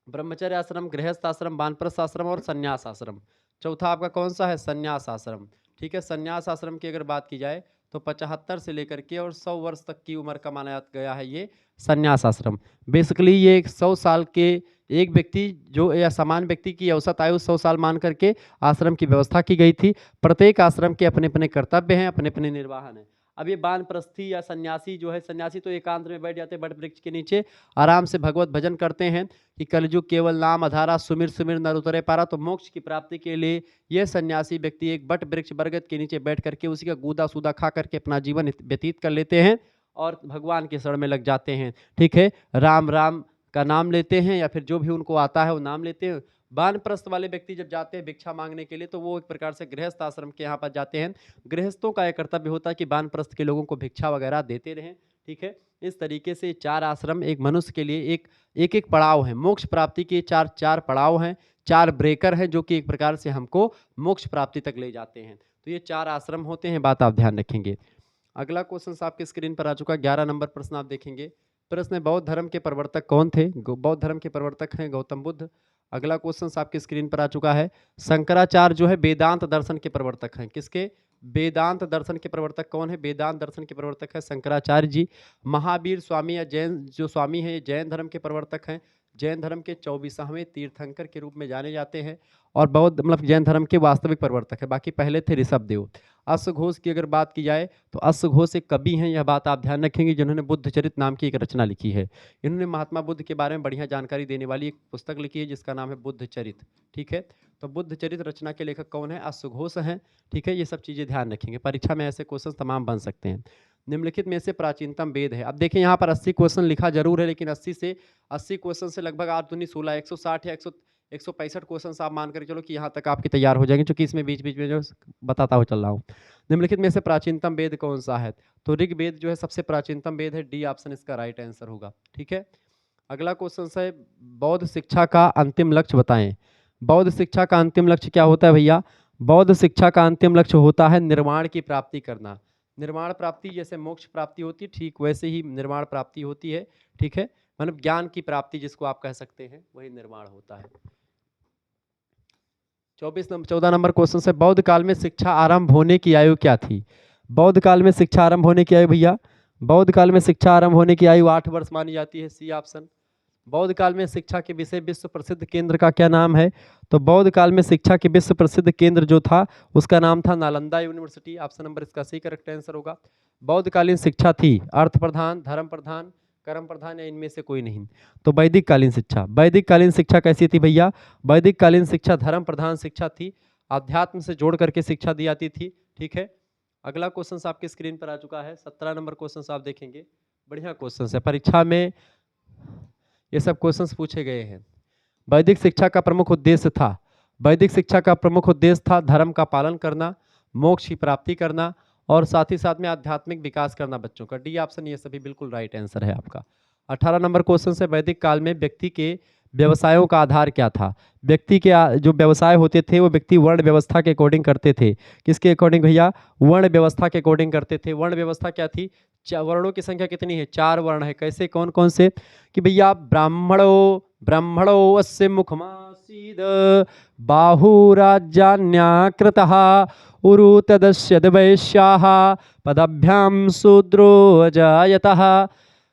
S1: ब्रह्मचर्य आश्रम, गृहस्थ आश्रम, वानप्रस्थ आश्रम और संन्यास आश्रम। चौथा आपका कौन सा है? संन्यास आश्रम। ठीक है, संन्यास आश्रम की अगर बात की जाए तो 75 से लेकर के और 100 वर्ष तक की उम्र का माना गया है ये संन्यास आश्रम। बेसिकली ये 100 साल के एक व्यक्ति जो, या समान व्यक्ति की औसत आयु 100 साल मान करके आश्रम की व्यवस्था की गई थी। प्रत्येक आश्रम के अपने अपने कर्तव्य हैं, अपने अपने निर्वाहन हैं। अब ये वानप्रस्थी या सन्यासी जो है, सन्यासी तो एकांत में बैठ जाते हैं बट वृक्ष के नीचे, आराम से भगवत भजन करते हैं कि कलयुग केवल नाम आधारा, सुमिर सुमिर नर उतरे पारा। तो मोक्ष की प्राप्ति के लिए यह सन्यासी व्यक्ति एक बट वृक्ष बरगद के नीचे बैठ करके उसी का गूदा सूदा खा करके अपना जीवन व्यतीत कर लेते हैं और भगवान के शरण में लग जाते हैं। ठीक है, राम राम का नाम लेते हैं या फिर जो भी उनको आता है वो नाम लेते हैं। वानप्रस्थ वाले व्यक्ति जब जाते हैं भिक्षा मांगने के लिए तो वो एक प्रकार से गृहस्थ आश्रम के यहाँ पर जाते हैं। गृहस्थों का एक कर्तव्य होता है कि वानप्रस्थ के लोगों को भिक्षा वगैरह देते रहें। ठीक है, इस तरीके से 4 आश्रम एक मनुष्य के लिए एक एक पड़ाव है। मोक्ष प्राप्ति के 4 पड़ाव हैं, 4 ब्रेकर हैं जो कि एक प्रकार से हमको मोक्ष प्राप्ति तक ले जाते हैं। तो ये 4 आश्रम होते हैं, बात आप ध्यान रखेंगे। अगला क्वेश्चन आपके स्क्रीन पर आ चुका है, 11 नंबर प्रश्न आप देखेंगे। प्रश्न है, बौद्ध धर्म के प्रवर्तक कौन थे? बौद्ध धर्म के प्रवर्तक हैं गौतम बुद्ध। अगला क्वेश्चन आपकी स्क्रीन पर आ चुका है, शंकराचार्य जो है वेदांत दर्शन के प्रवर्तक हैं। किसके? वेदांत दर्शन के प्रवर्तक कौन है? वेदांत दर्शन के प्रवर्तक है शंकराचार्य जी। महावीर स्वामी या जैन जो स्वामी है, जैन धर्म के प्रवर्तक हैं। जैन धर्म के 24वें तीर्थंकर के रूप में जाने जाते हैं और बौद्ध मतलब जैन धर्म के वास्तविक प्रवर्तक है। बाकी पहले थे ऋषभदेव। अश्वघोष की अगर बात की जाए तो अश्वघोष एक कवि हैं, यह बात आप ध्यान रखेंगे, जिन्होंने बुद्ध चरित नाम की एक रचना लिखी है। इन्होंने महात्मा बुद्ध के बारे में बढ़िया जानकारी देने वाली एक पुस्तक लिखी है जिसका नाम है बुद्ध चरित। ठीक है, तो बुद्ध चरित रचना के लेखक कौन है? अश्वघोष हैं। ठीक है, ये सब चीज़ें ध्यान रखेंगे, परीक्षा में ऐसे क्वेश्चन तमाम बन सकते हैं। निम्नलिखित में से प्राचीनतम वेद है। अब देखिए यहाँ पर 80 क्वेश्चन लिखा जरूर है, लेकिन 80 क्वेश्चन से लगभग 8 दूनी 16, 160 या 165 क्वेश्चन आप मान कर चलो कि यहाँ तक आपके तैयार हो जाएंगे, क्योंकि इसमें बीच बीच में जो बताता हुआ चल रहा हूँ। निम्नलिखित में से प्राचीनतम वेद कौन सा है? तो ऋग्वेद जो है सबसे प्राचीनतम वेद है, डी ऑप्शन इसका राइट आंसर होगा। ठीक है, अगला क्वेश्चन है, बौद्ध शिक्षा का अंतिम लक्ष्य बताएं। बौद्ध शिक्षा का अंतिम लक्ष्य क्या होता है भैया? बौद्ध शिक्षा का अंतिम लक्ष्य होता है निर्वाण की प्राप्ति करना। निर्वाण प्राप्ति जैसे मोक्ष प्राप्ति होती है, ठीक वैसे ही निर्वाण प्राप्ति होती है। ठीक है, मतलब ज्ञान की प्राप्ति जिसको आप कह सकते हैं, वही निर्वाण होता है। 14 नंबर क्वेश्चन से, बौद्ध काल में शिक्षा आरंभ होने की आयु क्या थी? बौद्ध काल में शिक्षा आरंभ होने की आयु भैया, बौद्ध काल में शिक्षा आरंभ होने की आयु 8 वर्ष मानी जाती है, सी ऑप्शन। बौद्ध काल में शिक्षा के विषय विश्व प्रसिद्ध केंद्र का क्या नाम है? तो बौद्ध काल में शिक्षा के विश्व प्रसिद्ध केंद्र जो था उसका नाम था नालंदा यूनिवर्सिटी। ऑप्शन नंबर इसका सही करेक्ट आंसर होगा। बौद्धकालीन शिक्षा थी अर्थ प्रधान, धर्म प्रधान, कर्म प्रधान या इनमें से कोई नहीं। तो वैदिक कालीन शिक्षा, वैदिक कालीन शिक्षा कैसी थी भैया? वैदिक कालीन शिक्षा धर्म प्रधान शिक्षा थी, अध्यात्म से जोड़ करके शिक्षा दी जाती थी। ठीक है, अगला क्वेश्चन आपके स्क्रीन पर आ चुका है, 17 नंबर क्वेश्चन आप देखेंगे। बढ़िया क्वेश्चन है, परीक्षा में ये सब क्वेश्चंस पूछे गए हैं। वैदिक शिक्षा का प्रमुख उद्देश्य था, वैदिक शिक्षा का प्रमुख उद्देश्य था धर्म का पालन करना, मोक्ष की प्राप्ति करना और साथ ही साथ में आध्यात्मिक विकास करना बच्चों का। डी ऑप्शन ये सभी बिल्कुल राइट आंसर है आपका। 18 नंबर क्वेश्चन से, वैदिक काल में व्यक्ति के व्यवसायों का आधार क्या था? व्यक्ति के जो व्यवसाय होते थे वो व्यक्ति वर्ण व्यवस्था के अकॉर्डिंग करते थे। किसके अकॉर्डिंग भैया? वर्ण व्यवस्था के अकॉर्डिंग करते थे। वर्ण व्यवस्था क्या थी? वर्णों की संख्या कितनी है? 4 वर्ण है। कैसे, कौन कौन से? कि भैया ब्राह्मणो अस्य मुखमासीद बाहुराज्यान्याकृतः उरु तदस्य वैश्याः पदभ्याम शूद्रो अजायतः।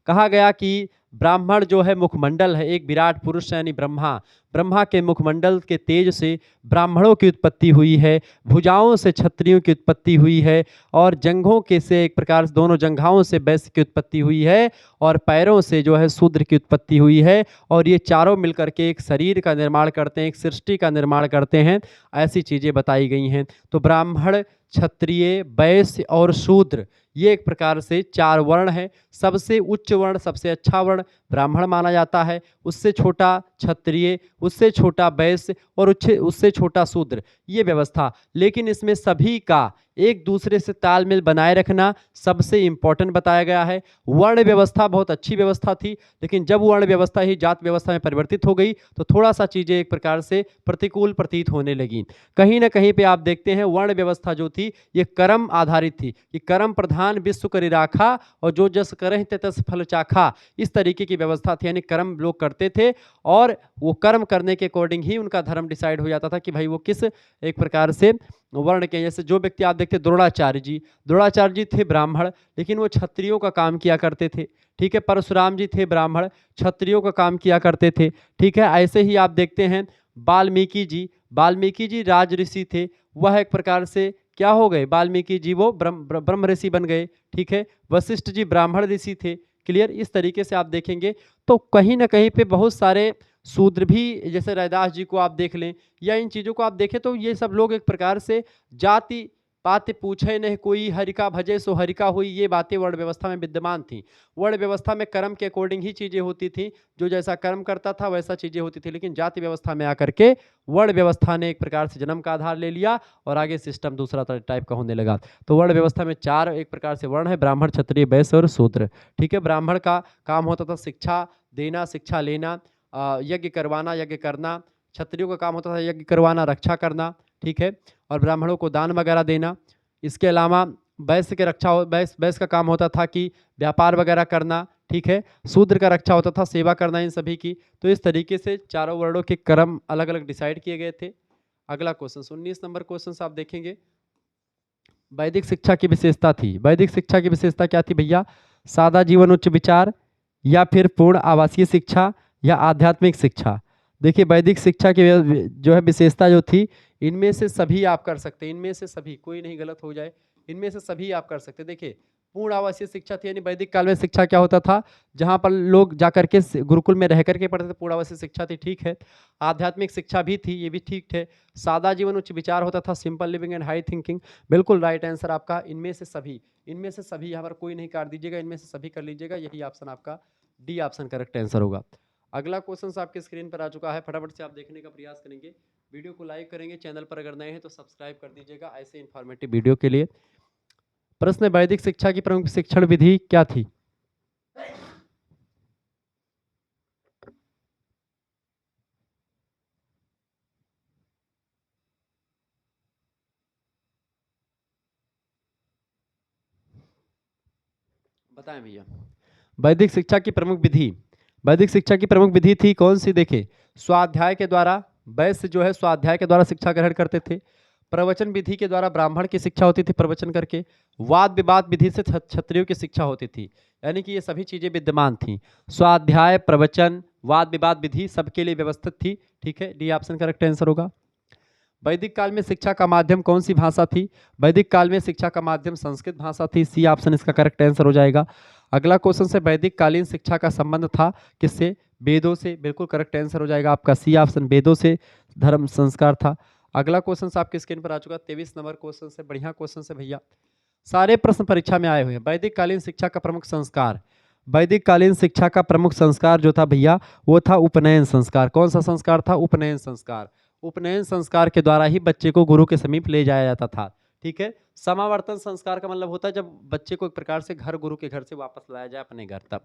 S1: कहा गया कि ब्राह्मण जो है मुखमंडल है, एक विराट पुरुष यानी ब्रह्मा, ब्रह्मा के मुखमंडल के तेज से ब्राह्मणों की उत्पत्ति हुई है, भुजाओं से क्षत्रियों की उत्पत्ति हुई है, और जंघों के से एक प्रकार से दोनों जंघाओं से वैश्य की उत्पत्ति हुई है, और पैरों से जो है शूद्र की उत्पत्ति हुई है, और ये चारों मिलकर के एक शरीर का निर्माण करते हैं, एक सृष्टि का निर्माण करते हैं। ऐसी चीज़ें बताई गई हैं। तो ब्राह्मण, क्षत्रिय, वैश्य और शूद्र, ये एक प्रकार से चार वर्ण हैं। सबसे उच्च वर्ण, सबसे अच्छा वर्ण ब्राह्मण माना जाता है, उससे छोटा क्षत्रिय, उससे छोटा वैश्य और उससे छोटा शूद्र, ये व्यवस्था। लेकिन इसमें सभी का एक दूसरे से तालमेल बनाए रखना सबसे इंपॉर्टेंट बताया गया है। वर्ण व्यवस्था बहुत अच्छी व्यवस्था थी, लेकिन जब वर्ण व्यवस्था ही जात व्यवस्था में परिवर्तित हो गई तो थोड़ा सा चीज़ें एक प्रकार से प्रतिकूल प्रतीत होने लगी। कहीं ना कहीं पे आप देखते हैं वर्ण व्यवस्था जो थी ये कर्म आधारित थी, कि कर्म प्रधान विश्व करि राखा और जो जस करहि तस फल चाखा, इस तरीके की व्यवस्था थी। यानी कर्म लोग करते थे और वो कर्म करने के अकॉर्डिंग ही उनका धर्म डिसाइड हो जाता था कि भाई वो किस एक प्रकार से वर्ण के। जैसे जो व्यक्ति आप देखते द्रोणाचार्य जी थे ब्राह्मण, लेकिन वो क्षत्रियों का काम किया करते थे। ठीक है, परशुराम जी थे ब्राह्मण, क्षत्रियों का काम किया करते थे। ठीक है, ऐसे ही आप देखते हैं वाल्मीकि जी राज ऋषि थे, वह एक प्रकार से क्या हो गए, वाल्मीकि जी वो ब्रह्म ऋषि बन गए। ठीक है, वशिष्ठ जी ब्राह्मण ऋषि थे। क्लियर, इस तरीके से आप देखेंगे तो कहीं ना कहीं पे बहुत सारे शूद्र भी, जैसे रैदास जी को आप देख लें या इन चीज़ों को आप देखें, तो ये सब लोग एक प्रकार से जाति पात पूछे नहीं कोई, हरिका भजे सो हरिका हुई, ये बातें वर्ण व्यवस्था में विद्यमान थी। वर्ण व्यवस्था में कर्म के अकॉर्डिंग ही चीज़ें होती थी, जो जैसा कर्म करता था वैसा चीज़ें होती थी। लेकिन जाति व्यवस्था में आकर के वर्ण व्यवस्था ने एक प्रकार से जन्म का आधार ले लिया और आगे सिस्टम दूसरा टाइप का होने लगा। तो वर्ण व्यवस्था में चार एक प्रकार से वर्ण है, ब्राह्मण, क्षत्रिय, वैश्य और शूद्र। ठीक है, ब्राह्मण का काम होता था शिक्षा देना, शिक्षा लेना, यज्ञ करवाना, यज्ञ करना। क्षत्रियों का काम होता था यज्ञ करवाना, रक्षा करना। ठीक है, और ब्राह्मणों को दान वगैरह देना। इसके अलावा वैश्य के वैश्य का काम होता था कि व्यापार वगैरह करना। ठीक है, शूद्र का रक्षा होता था सेवा करना इन सभी की। तो इस तरीके से चारों वर्णों के कर्म अलग अलग डिसाइड किए गए थे। अगला क्वेश्चन 19 नंबर क्वेश्चन आप देखेंगे, वैदिक शिक्षा की विशेषता थी। वैदिक शिक्षा की विशेषता क्या थी भैया? सादा जीवन उच्च विचार, या फिर पूर्ण आवासीय शिक्षा, या आध्यात्मिक शिक्षा। देखिए वैदिक शिक्षा की जो है विशेषता जो थी, इनमें से सभी आप कर सकते हैं, इनमें से सभी, कोई नहीं गलत हो जाए, इनमें से सभी आप कर सकते हैं। देखिए पूर्ण आवासीय शिक्षा थी, यानी वैदिक काल में शिक्षा क्या होता था, जहाँ पर लोग जाकर के गुरुकुल में रह करके पढ़ते थे, पूर्ण आवासीय शिक्षा थी। ठीक है, आध्यात्मिक शिक्षा भी थी, ये भी ठीक है। सादा जीवन उच्च विचार होता था, simple living and high thinking. बिल्कुल राइट आंसर आपका इनमें से सभी, इनमें से सभी। यहाँ पर कोई नहीं काट दीजिएगा, इनमें से सभी कर लीजिएगा, यही ऑप्शन आपका डी ऑप्शन करेक्ट आंसर होगा। अगला क्वेश्चन आपके स्क्रीन पर आ चुका है, फटाफट से आप देखने का प्रयास करेंगे, वीडियो को लाइक करेंगे, चैनल पर अगर नए हैं तो सब्सक्राइब कर दीजिएगा ऐसे इन्फॉर्मेटिव वीडियो के लिए। प्रश्न, वैदिक शिक्षा की प्रमुख शिक्षण विधि क्या थी? बताएं भैया। वैदिक शिक्षा की प्रमुख विधि, वैदिक शिक्षा की प्रमुख विधि थी कौन सी? देखे, स्वाध्याय के द्वारा, वैश्य जो है स्वाध्याय के द्वारा शिक्षा ग्रहण करते थे। प्रवचन विधि के द्वारा ब्राह्मण की शिक्षा होती थी प्रवचन करके। वाद विवाद विधि से क्षत्रियों की शिक्षा होती थी। यानी कि ये सभी चीजें विद्यमान थी। स्वाध्याय, प्रवचन, वाद विवाद विधि सबके लिए व्यवस्थित थी। ठीक है, डी ऑप्शन करेक्ट आंसर होगा। वैदिक काल में शिक्षा का माध्यम कौन सी भाषा थी? वैदिक काल में शिक्षा का माध्यम संस्कृत भाषा थी। सी ऑप्शन इसका करेक्ट आंसर हो जाएगा। अगला क्वेश्चन से, वैदिक कालीन शिक्षा का संबंध था किससे? वेदों से। बिल्कुल करेक्ट आंसर हो जाएगा आपका सी ऑप्शन, वेदों से धर्म संस्कार था। अगला क्वेश्चन आपके स्क्रीन पर आ चुका 23 नंबर क्वेश्चन से, बढ़िया क्वेश्चन से भैया, सारे प्रश्न परीक्षा में आए हुए हैं। वैदिक कालीन शिक्षा का प्रमुख संस्कार, वैदिक कालीन शिक्षा का प्रमुख संस्कार जो था भैया वो था उपनयन संस्कार। कौन सा संस्कार था? उपनयन संस्कार। उपनयन संस्कार के द्वारा ही बच्चे को गुरु के समीप ले जाया जाता था। ठीक है, समावर्तन संस्कार का मतलब होता है जब बच्चे को एक प्रकार से घर, गुरु के घर से वापस लाया जाए अपने घर तक।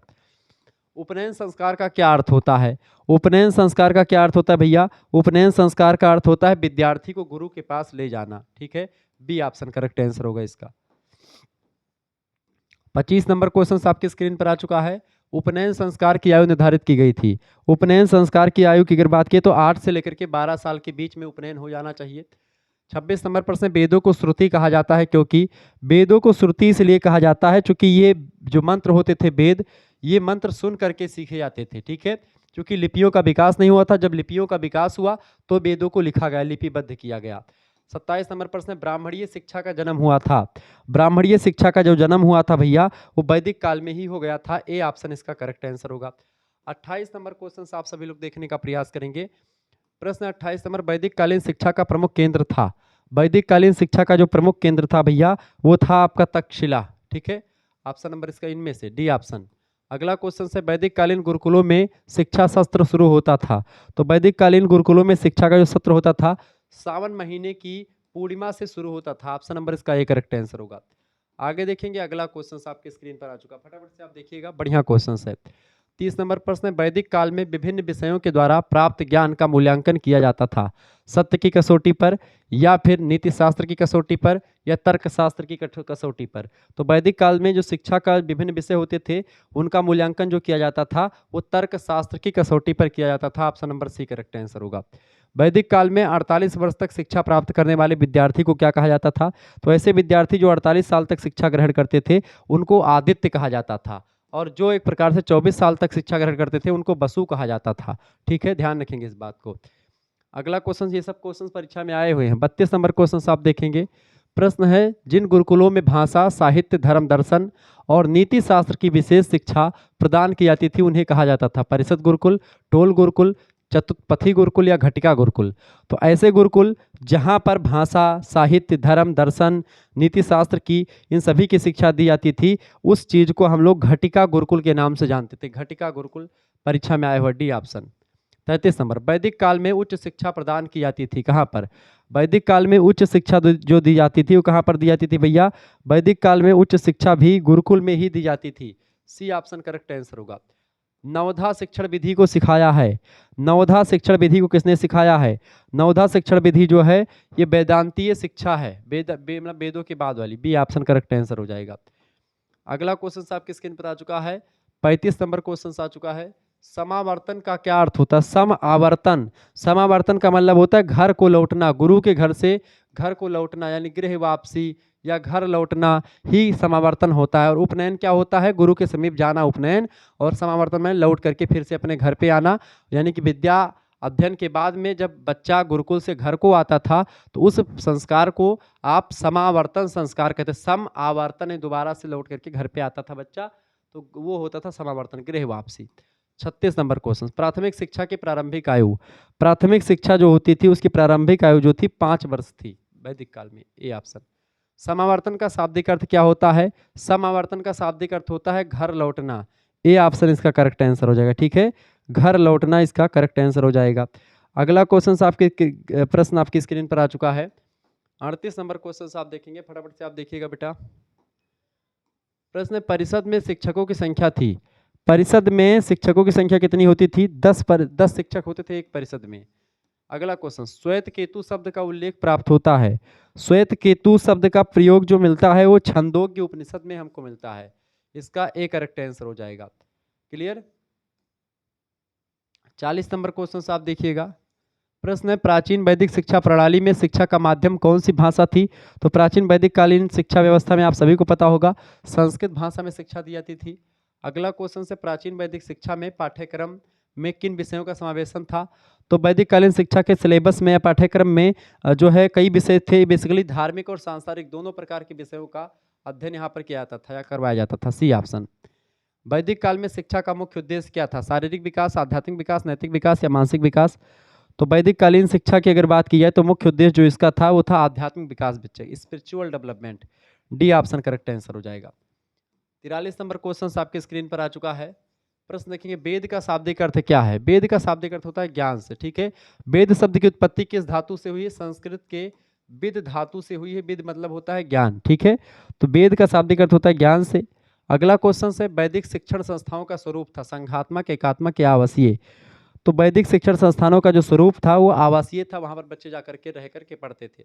S1: उपनयन संस्कार का क्या अर्थ होता है? उपनयन संस्कार का क्या अर्थ होता है भैया? उपनयन संस्कार का अर्थ होता है विद्यार्थी को गुरु के पास ले जाना। ठीक है, बी ऑप्शन करेक्ट आंसर होगा इसका। 25 नंबर क्वेश्चन आपकी स्क्रीन पर आ चुका है। उपनयन संस्कार की आयु निर्धारित की गई थी। उपनयन संस्कार की आयु की अगर बात की तो 8 से लेकर के 12 साल के बीच में उपनयन हो जाना चाहिए। 26 नंबर प्रश्न, वेदों को श्रुति कहा जाता है क्योंकि? वेदों को श्रुति इसलिए कहा जाता है क्योंकि ये जो मंत्र होते थे वेद, ये मंत्र सुन करके सीखे जाते थे, ठीक है, क्योंकि लिपियों का विकास नहीं हुआ था। जब लिपियों का विकास हुआ तो वेदों को लिखा गया, लिपिबद्ध किया गया। 27 नंबर प्रश्न है, ब्राह्मणीय शिक्षा का जन्म हुआ था। ब्राह्मणीय शिक्षा का जो जन्म हुआ था भैया वो वैदिक काल में ही हो गया था। ए ऑप्शन इसका करेक्ट आंसर होगा। 28 नंबर क्वेश्चन आप सभी लोग देखने का प्रयास करेंगे। प्रश्न 28 नंबर, वैदिक कालीन शिक्षा का प्रमुख केंद्र था। वैदिक कालीन शिक्षा का जो प्रमुख केंद्र था भैया वो था आपका तक्षशिला, ठीक है। ऑप्शन नंबर इसका इनमें से डी ऑप्शन। अगला क्वेश्चन से, वैदिक कालीन गुरुकुलों में शिक्षा सत्र शुरू होता था। तो वैदिक कालीन गुरुकुलों में शिक्षा का जो सत्र होता था सावन महीने की पूर्णिमा से शुरू होता था। ऑप्शन नंबर इसका एक करेक्ट आंसर होगा। आगे देखेंगे, अगला क्वेश्चन आपके स्क्रीन पर आ चुका, फटाफट से आप देखिएगा, बढ़िया क्वेश्चन है। 30 नंबर प्रश्न, वैदिक काल में विभिन्न विषयों के द्वारा प्राप्त ज्ञान का मूल्यांकन किया जाता था। सत्य की कसौटी पर, या फिर नीति शास्त्र की कसौटी पर, या तर्क शास्त्र की कसौटी पर। तो वैदिक काल में जो शिक्षा का विभिन्न विषय होते थे उनका मूल्यांकन जो किया जाता था वो तर्क शास्त्र की कसौटी पर किया जाता था। Option number C correct answer होगा। वैदिक काल में 48 वर्ष तक शिक्षा प्राप्त करने वाले विद्यार्थी को क्या कहा जाता था? तो ऐसे विद्यार्थी जो 48 साल तक शिक्षा ग्रहण करते थे उनको आदित्य कहा जाता था, और जो एक प्रकार से 24 साल तक शिक्षा ग्रहण करते थे उनको बसु कहा जाता था, ठीक है, ध्यान रखेंगे इस बात को। अगला क्वेश्चन, ये सब क्वेश्चन परीक्षा में आए हुए हैं। 32 नंबर क्वेश्चन आप देखेंगे। प्रश्न है, जिन गुरुकुलों में भाषा, साहित्य, धर्म, दर्शन और नीति शास्त्र की विशेष शिक्षा प्रदान की जाती थी उन्हें कहा जाता था? परिषद गुरुकुल, टोल गुरुकुल, चतुष्पथी गुरुकुल, या घटिका गुरुकुल। तो ऐसे गुरुकुल जहाँ पर भाषा, साहित्य, धर्म, दर्शन, नीति शास्त्र की इन सभी की शिक्षा दी जाती थी उस चीज को हम लोग घटिका गुरुकुल के नाम से जानते थे। घटिका गुरुकुल परीक्षा में आया हुआ, डी ऑप्शन। 33 नंबर, वैदिक काल में उच्च शिक्षा प्रदान की जाती थी कहाँ पर? वैदिक काल में उच्च शिक्षा जो दी जाती थी वो कहाँ पर दी जाती थी भैया? वैदिक काल में उच्च शिक्षा भी गुरुकुल में ही दी जाती थी। सी ऑप्शन करेक्ट आंसर होगा। नवधा शिक्षण विधि को सिखाया है। नवधा शिक्षण विधि को किसने सिखाया है? नवधा शिक्षण विधि जो है ये वेदांतीय शिक्षा है, मतलब वेदों के बाद वाली। बी ऑप्शन करेक्ट आंसर हो जाएगा। अगला क्वेश्चन आपके स्क्रीन पर आ चुका है, 35 नंबर क्वेश्चन आ चुका है। समावर्तन का क्या अर्थ होता है? समावर्तन, समावर्तन का मतलब होता है घर को लौटना, गुरु के घर से घर को लौटना, यानी गृह वापसी या घर लौटना ही समावर्तन होता है। और उपनयन क्या होता है? गुरु के समीप जाना उपनयन, और समावर्तन में लौट करके फिर से अपने घर पे आना, यानी कि विद्या अध्ययन के बाद में जब बच्चा गुरुकुल से घर को आता था तो उस संस्कार को आप समावर्तन संस्कार कहते हैं। सम आवर्तन है, दोबारा से लौट करके घर पे आता था बच्चा, तो वो होता था समावर्तन, गृह वापसी। 36 नंबर क्वेश्चन, प्राथमिक शिक्षा की प्रारंभिक आयु। प्राथमिक शिक्षा जो होती थी उसकी प्रारंभिक आयु जो थी 5 वर्ष थी वैदिक काल में। A option. समावर्तन का शाब्दिक अर्थ क्या होता है? समावर्तन का शाब्दिक अर्थ होता है घर लौटना। ए ऑप्शन इसका करेक्ट आंसर हो जाएगा, ठीक है, घर लौटना इसका करेक्ट आंसर हो जाएगा। अगला क्वेश्चन आपके प्रश्न आपकी स्क्रीन पर आ चुका है। 38 नंबर क्वेश्चन आप देखेंगे, फटाफट से आप देखिएगा बेटा। प्रश्न, परिषद में शिक्षकों की संख्या थी। परिषद में शिक्षकों की संख्या कितनी होती थी? 10 शिक्षक होते थे एक परिषद में। अगला क्वेश्चन, श्वेत केतु शब्द का उल्लेख प्राप्त होता है। श्वेत केतु शब्द का प्रयोग जो मिलता है वो छंदोग्य उपनिषद में हमको मिलता है। इसका एक करेक्ट आंसर हो जाएगा। क्लियर? 40 नंबर क्वेश्चन आप देखिएगा। प्रश्न है, प्राचीन वैदिक शिक्षा प्रणाली में शिक्षा का माध्यम कौन सी भाषा थी? तो प्राचीन वैदिक कालीन शिक्षा व्यवस्था में आप सभी को पता होगा संस्कृत भाषा में शिक्षा दी जाती थी। अगला क्वेश्चन से, प्राचीन वैदिक शिक्षा में पाठ्यक्रम में किन विषयों का समावेशन था? तो वैदिक कालीन शिक्षा के सिलेबस में या पाठ्यक्रम में जो है कई विषय थे। बेसिकली धार्मिक और सांसारिक दोनों प्रकार के विषयों का अध्ययन यहाँ पर किया जाता था या करवाया जाता था। C option. वैदिक काल में शिक्षा का मुख्य उद्देश्य क्या था? शारीरिक विकास, आध्यात्मिक विकास, नैतिक विकास या मानसिक विकास? तो वैदिक कालीन शिक्षा की अगर बात की जाए तो मुख्य उद्देश्य जो इसका था वो था आध्यात्मिक विकास, बच्चे spiritual development. D option correct answer हो जाएगा। 43 नंबर क्वेश्चन आपके स्क्रीन पर आ चुका है। प्रश्न देखेंगे, वेद का शाब्दिक अर्थ क्या है? वेद का शाब्दिक अर्थ होता है ज्ञान से, ठीक है। वेद शब्द की उत्पत्ति किस धातु से हुई है? संस्कृत के विद धातु से हुई है। विद मतलब होता है ज्ञान, ठीक है। तो वेद का शाब्दिक अर्थ होता है ज्ञान से। अगला क्वेश्चन से, वैदिक शिक्षण संस्थाओं का स्वरूप था संघात्मक, एकात्मक या आवासीय? तो वैदिक शिक्षण संस्थानों का जो स्वरूप था वो आवासीय था, वहां पर बच्चे जाकर के रह करके पढ़ते थे।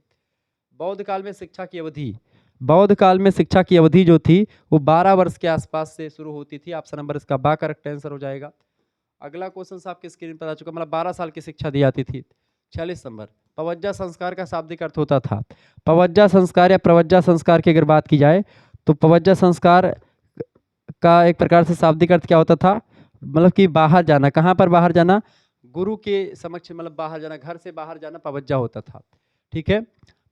S1: बौद्ध काल में शिक्षा की अवधि, बौद्ध काल में शिक्षा की अवधि जो थी वो 12 वर्ष के आसपास से शुरू होती थी। ऑप्शन नंबर इसका बा करेक्ट आंसर हो जाएगा। अगला क्वेश्चन आपके स्क्रीन पर आ चुका, मतलब 12 साल की शिक्षा दी जाती थी। 46 नंबर, पवज्जा संस्कार का शाब्दिक अर्थ होता था। पवज्जा संस्कार या प्रवज्जा संस्कार की अगर बात की जाए तो पवज्जा संस्कार का एक प्रकार से शाब्दिक अर्थ क्या होता था, मतलब कि बाहर जाना। कहाँ पर बाहर जाना, गुरु के समक्ष, मतलब बाहर जाना, घर से बाहर जाना पवज्जा होता था। ठीक है,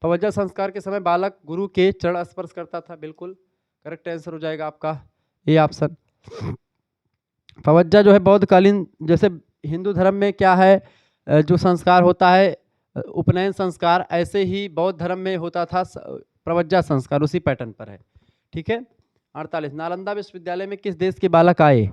S1: पवज्जा संस्कार के समय बालक गुरु के चरण स्पर्श करता था। बिल्कुल करेक्ट आंसर हो जाएगा आपका ए ऑप्शन। पवज्जा जो है बौद्धकालीन, जैसे हिंदू धर्म में क्या है जो संस्कार होता है उपनयन संस्कार, ऐसे ही बौद्ध धर्म में होता था प्रवज्जा संस्कार, उसी पैटर्न पर है। ठीक है, 48 नालंदा विश्वविद्यालय में किस देश के बालक आए।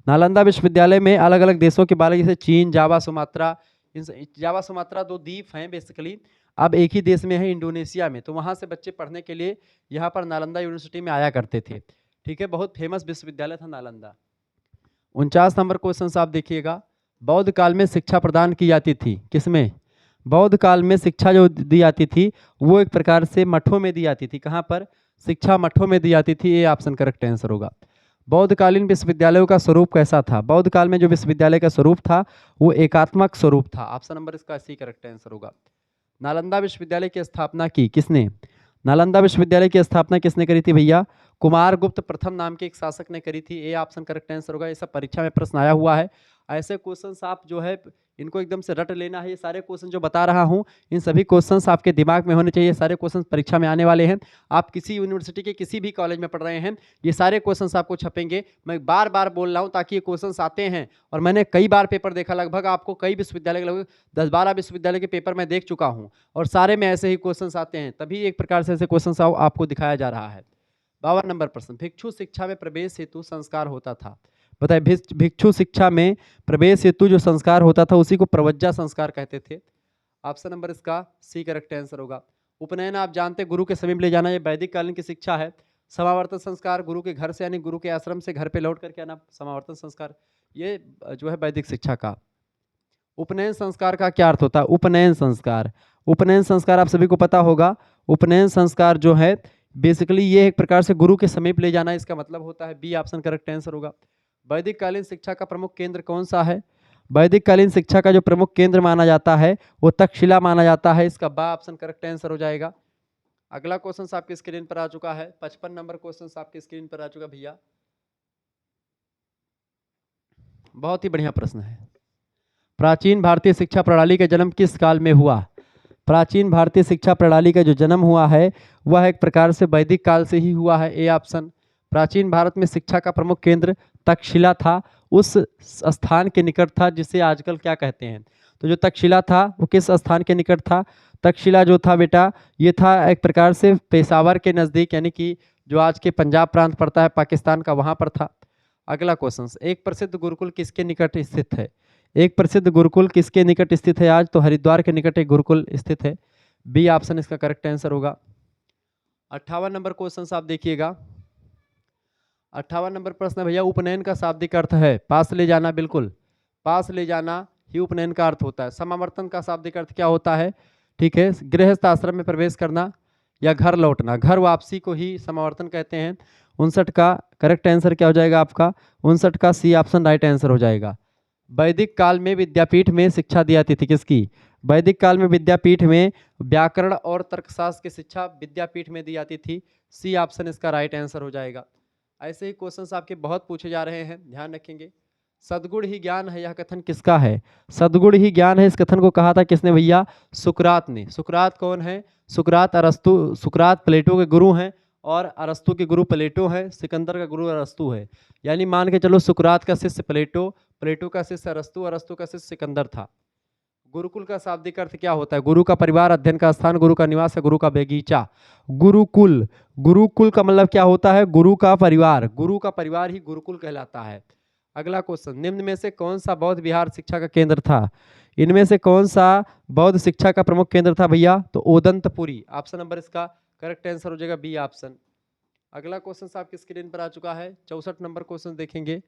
S1: नालंदा विश्वविद्यालय में अलग अलग देशों के बालक, जैसे चीन, जावा, सुमात्रा। जावा सुमात्रा दो द्वीप हैं बेसिकली, अब एक ही देश में है, इंडोनेशिया में। तो वहाँ से बच्चे पढ़ने के लिए यहाँ पर नालंदा यूनिवर्सिटी में आया करते थे। ठीक है, बहुत फेमस विश्वविद्यालय था नालंदा। 49 नंबर क्वेश्चन आप देखिएगा, बौद्ध काल में शिक्षा प्रदान की जाती थी किसमें। बौद्ध काल में शिक्षा जो दी जाती थी वो एक प्रकार से मठों में दी जाती थी। कहाँ पर, शिक्षा मठों में दी जाती थी। ये ऑप्शन करेक्ट आंसर होगा। बौद्धकालीन विश्वविद्यालयों का स्वरूप कैसा था। बौद्ध काल में जो विश्वविद्यालय का स्वरूप था वो एकात्मक स्वरूप था। ऑप्शन नंबर इसका सी करेक्ट आंसर होगा। नालंदा विश्वविद्यालय की स्थापना की किसने। नालंदा विश्वविद्यालय की स्थापना किसने करी थी भैया, कुमारगुप्त प्रथम नाम के एक शासक ने करी थी। ए ऑप्शन करेक्ट आंसर होगा। ये सब परीक्षा में प्रश्न आया हुआ है। ऐसे क्वेश्चंस आप जो है इनको एकदम से रट लेना है। ये सारे क्वेश्चन जो बता रहा हूँ इन सभी क्वेश्चंस आपके दिमाग में होने चाहिए। सारे क्वेश्चंस परीक्षा में आने वाले हैं। आप किसी यूनिवर्सिटी के किसी भी कॉलेज में पढ़ रहे हैं, ये सारे क्वेश्चंस आपको छपेंगे। मैं बार बार बोल रहा हूँ ताकि ये क्वेश्चंस आते हैं, और मैंने कई बार पेपर देखा, लगभग आपको कई विश्वविद्यालय, लगभग 10-12 विश्वविद्यालय के पेपर मैं देख चुका हूँ, और सारे में ऐसे ही क्वेश्चंस आते हैं। तभी एक प्रकार से ऐसे क्वेश्चंस आपको दिखाया जा रहा है। 52 नंबर प्रश्न, भिक्षु शिक्षा में प्रवेश हेतु संस्कार होता था। बताइए, भिक्षु शिक्षा में प्रवेश हेतु जो संस्कार होता था उसी को प्रवज्जा संस्कार कहते थे। ऑप्शन नंबर इसका सी करेक्ट आंसर होगा। उपनयन आप जानते हैं गुरु के समीप ले जाना, ये वैदिक कालीन की शिक्षा है। समावर्तन संस्कार गुरु के घर से यानी गुरु के आश्रम से घर पे लौट करके आना, समावर्तन संस्कार, ये जो है वैदिक शिक्षा का। उपनयन संस्कार का क्या अर्थ होता है। उपनयन संस्कार, उपनयन संस्कार आप सभी को पता होगा। उपनयन संस्कार जो है बेसिकली ये एक प्रकार से गुरु के समीप ले जाना, इसका मतलब होता है। बी ऑप्शन करेक्ट आंसर होगा। वैदिक कालीन शिक्षा का प्रमुख केंद्र कौन सा है। वैदिक कालीन शिक्षा का जो प्रमुख केंद्र माना जाता है वो तक्षशिला माना जाता है। इसका बा ऑप्शन करेक्ट आंसर हो जाएगा। अगला क्वेश्चन आपकी स्क्रीन पर आ चुका है। 55 नंबर क्वेश्चन आपकी स्क्रीन पर आ चुका भैया। बहुत ही बढ़िया प्रश्न है। प्राचीन भारतीय शिक्षा प्रणाली का जन्म किस काल में हुआ। प्राचीन भारतीय शिक्षा प्रणाली का जो जन्म हुआ है वह एक प्रकार से वैदिक काल से ही हुआ है। A option. प्राचीन भारत में शिक्षा का प्रमुख केंद्र तक्षशिला था, उस स्थान के निकट था जिसे आजकल क्या कहते हैं। तो जो तक्षशिला था वो किस स्थान के निकट था। तक्षशिला जो था बेटा ये था एक प्रकार से पेशावर के नज़दीक, यानी कि जो आज के पंजाब प्रांत पड़ता है पाकिस्तान का, वहाँ पर था। अगला क्वेश्चन, एक प्रसिद्ध गुरुकुल किसके निकट स्थित है। एक प्रसिद्ध गुरुकुल किसके निकट स्थित है आज, तो हरिद्वार के निकट एक गुरुकुल स्थित है। बी ऑप्शन इसका करेक्ट आंसर होगा। 58 नंबर क्वेश्चन आप देखिएगा। 58 नंबर प्रश्न भैया, उपनयन का शाब्दिक अर्थ है पास ले जाना। बिल्कुल, पास ले जाना ही उपनयन का अर्थ होता है। समावर्तन का शाब्दिक अर्थ क्या होता है। ठीक है, गृहस्थ आश्रम में प्रवेश करना या घर लौटना, घर वापसी को ही समावर्तन कहते हैं। 59 का करेक्ट आंसर क्या हो जाएगा आपका, 59 का सी ऑप्शन राइट आंसर हो जाएगा। वैदिक काल में विद्यापीठ में शिक्षा दी जाती थी किसकी। वैदिक काल में विद्यापीठ में व्याकरण और तर्कशास्त्र की शिक्षा विद्यापीठ में दी जाती थी। सी ऑप्शन इसका राइट आंसर हो जाएगा। ऐसे ही क्वेश्चंस आपके बहुत पूछे जा रहे हैं, ध्यान रखेंगे। सद्गुण ही ज्ञान है, यह कथन किसका है। सद्गुण ही ज्ञान है, इस कथन को कहा था किसने भैया, सुकरात ने। सुकरात कौन है, सुकरात अरस्तु, सुकरात प्लेटो के गुरु हैं, और अरस्तु के गुरु प्लेटो है, सिकंदर का गुरु अरस्तु है। यानी मान के चलो सुकरात का शिष्य प्लेटो, प्लेटो का शिष्य अरस्तु, अरस्तु का शिष्य सिकंदर था। गुरुकुल का शाब्दिक अर्थ क्या होता है। गुरु का परिवार, अध्ययन का स्थान, गुरु का निवास है, गुरु का बगीचा। गुरुकुल, गुरुकुल का मतलब क्या होता है, गुरु का परिवार, गुरु का परिवार ही गुरुकुल कहलाता है। अगला क्वेश्चन, निम्न में से कौन सा बौद्ध विहार शिक्षा का केंद्र था। इनमें से कौन सा बौद्ध शिक्षा का प्रमुख केंद्र था भैया, तो ओदंतपुरी। ऑप्शन नंबर इसका करेक्ट आंसर हो जाएगा बी ऑप्शन। अगला क्वेश्चन आपकी स्क्रीन पर आ चुका है। 64 नंबर क्वेश्चन देखेंगे।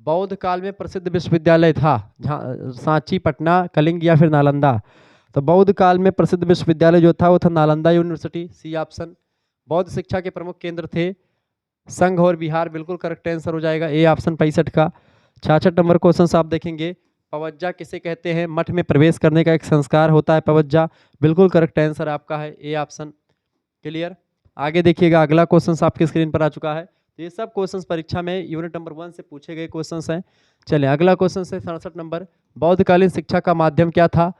S1: बौद्ध काल में प्रसिद्ध विश्वविद्यालय था सांची, पटना, कलिंग या फिर नालंदा। तो बौद्ध काल में प्रसिद्ध विश्वविद्यालय जो था वो था नालंदा यूनिवर्सिटी। C option. बौद्ध शिक्षा के प्रमुख केंद्र थे संघ और बिहार, बिल्कुल करेक्ट आंसर हो जाएगा ए ऑप्शन 65 का। 66 नंबर क्वेश्चन आप देखेंगे। पवज्जा किसे कहते हैं, मठ में प्रवेश करने का एक संस्कार होता है पवज्जा, बिल्कुल करेक्ट आंसर आपका है ए ऑप्शन। क्लियर। आगे देखिएगा, अगला क्वेश्चन आपकी स्क्रीन पर आ चुका है। तो ये सब क्वेश्चंस परीक्षा में यूनिट नंबर 1 से पूछे गए क्वेश्चंस हैं। चलिए अगला क्वेश्चन है 67 नंबर, बौद्धकालीन शिक्षा का माध्यम क्या था?